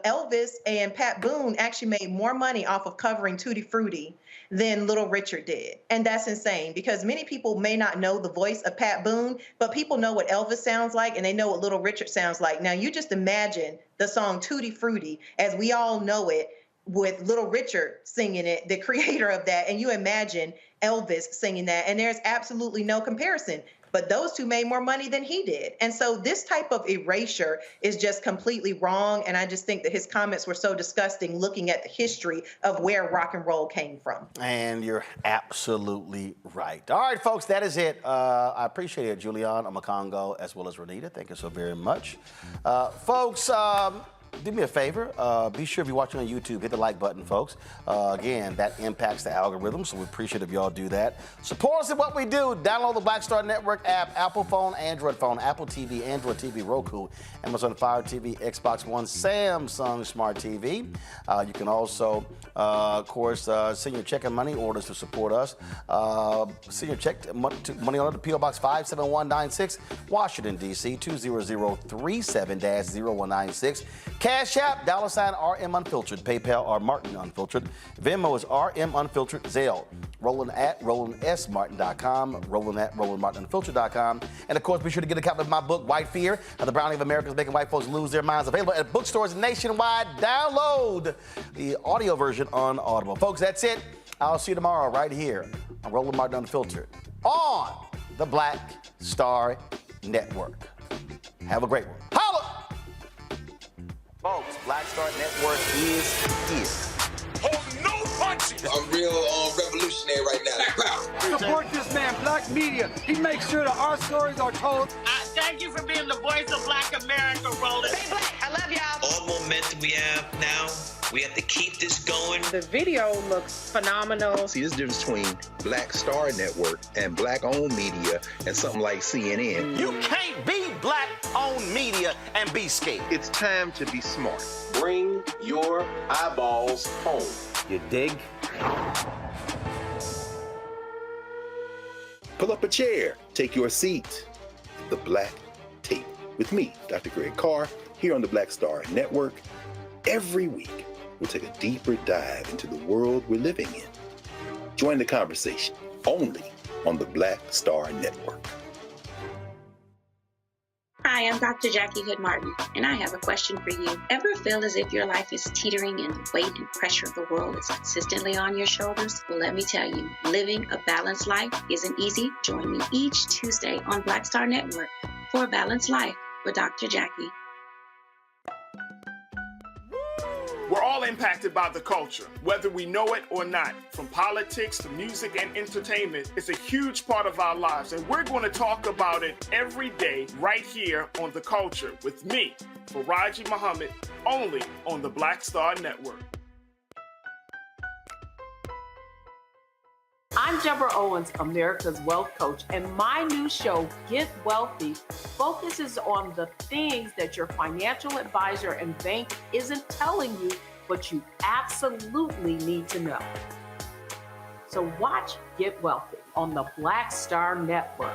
Elvis and Pat Boone actually made more money off of covering Tutti Frutti than Little Richard did. And that's insane because many people may not know the voice of Pat Boone, but people know what Elvis sounds like and they know what Little Richard sounds like. Now you just imagine the song Tutti Frutti as we all know it with Little Richard singing it, the creator of that, and you imagine Elvis singing that, and there's absolutely no comparison. But those two made more money than he did. And so this type of erasure is just completely wrong. And I just think that his comments were so disgusting looking at the history of where rock and roll came from. And you're absolutely right. All right, folks, that is it. I appreciate it, Julian, Amakongo, as well as Renita. Thank you so very much. Folks, do me a favor. Be sure if you're watching on YouTube, hit the like button, folks. Again, that impacts the algorithm, so we appreciate if y'all do that. Support us in what we do. Download the Black Star Network app, Apple phone, Android phone, Apple TV, Android TV, Roku, Amazon Fire TV, Xbox One, Samsung Smart TV. You can also, of course, send your check and money orders to support us. Send your check money order to P.O. Box 57196, Washington, D.C. 20037-0196. Cash App, $RM Unfiltered. PayPal, R Martin Unfiltered. Venmo is RM Unfiltered. Zelle, Roland at RolandSMartin.com. Roland at RolandMartinUnfiltered.com. And of course, be sure to get a copy of my book, White Fear, The Browning of Americans Making White Folks Lose Their Minds. Available at bookstores nationwide. Download the audio version on Audible. Folks, that's it. I'll see you tomorrow right here on Roland Martin Unfiltered on the Black Star Network. Have a great one. Holla! Folks, Black Star Network is here. Oh, no punches! I'm real revolutionary right now. Support this man, Black Media. He makes sure that our stories are told. I got Thank you for being the voice of Black America, Roland. Stay black. I love y'all. All momentum we have now, we have to keep this going. The video looks phenomenal. See, there's a difference between Black Star Network and Black-owned media and something like CNN. You can't be Black-owned media and be scared. It's time to be smart. Bring your eyeballs home. You dig? Pull up a chair. Take your seat. The Black Tape. With me, Dr. Greg Carr, here on the Black Star Network. Every week, we'll take a deeper dive into the world we're living in. Join the conversation only on the Black Star Network. Hi, I'm Dr. Jackie Hood Martin, and I have a question for you. Ever feel as if your life is teetering and the weight and pressure of the world is consistently on your shoulders? Well, let me tell you, living a balanced life isn't easy. Join me each Tuesday on Black Star Network for A Balanced Life with Dr. Jackie. We're all impacted by the culture, whether we know it or not. From politics to music and entertainment, it's a huge part of our lives, and we're going to talk about it every day right here on The Culture with me, Faraji Muhammad, only on the Black Star Network. I'm Deborah Owens, America's Wealth Coach, and my new show, Get Wealthy, focuses on the things that your financial advisor and bank isn't telling you, but you absolutely need to know. So watch Get Wealthy on the Black Star Network.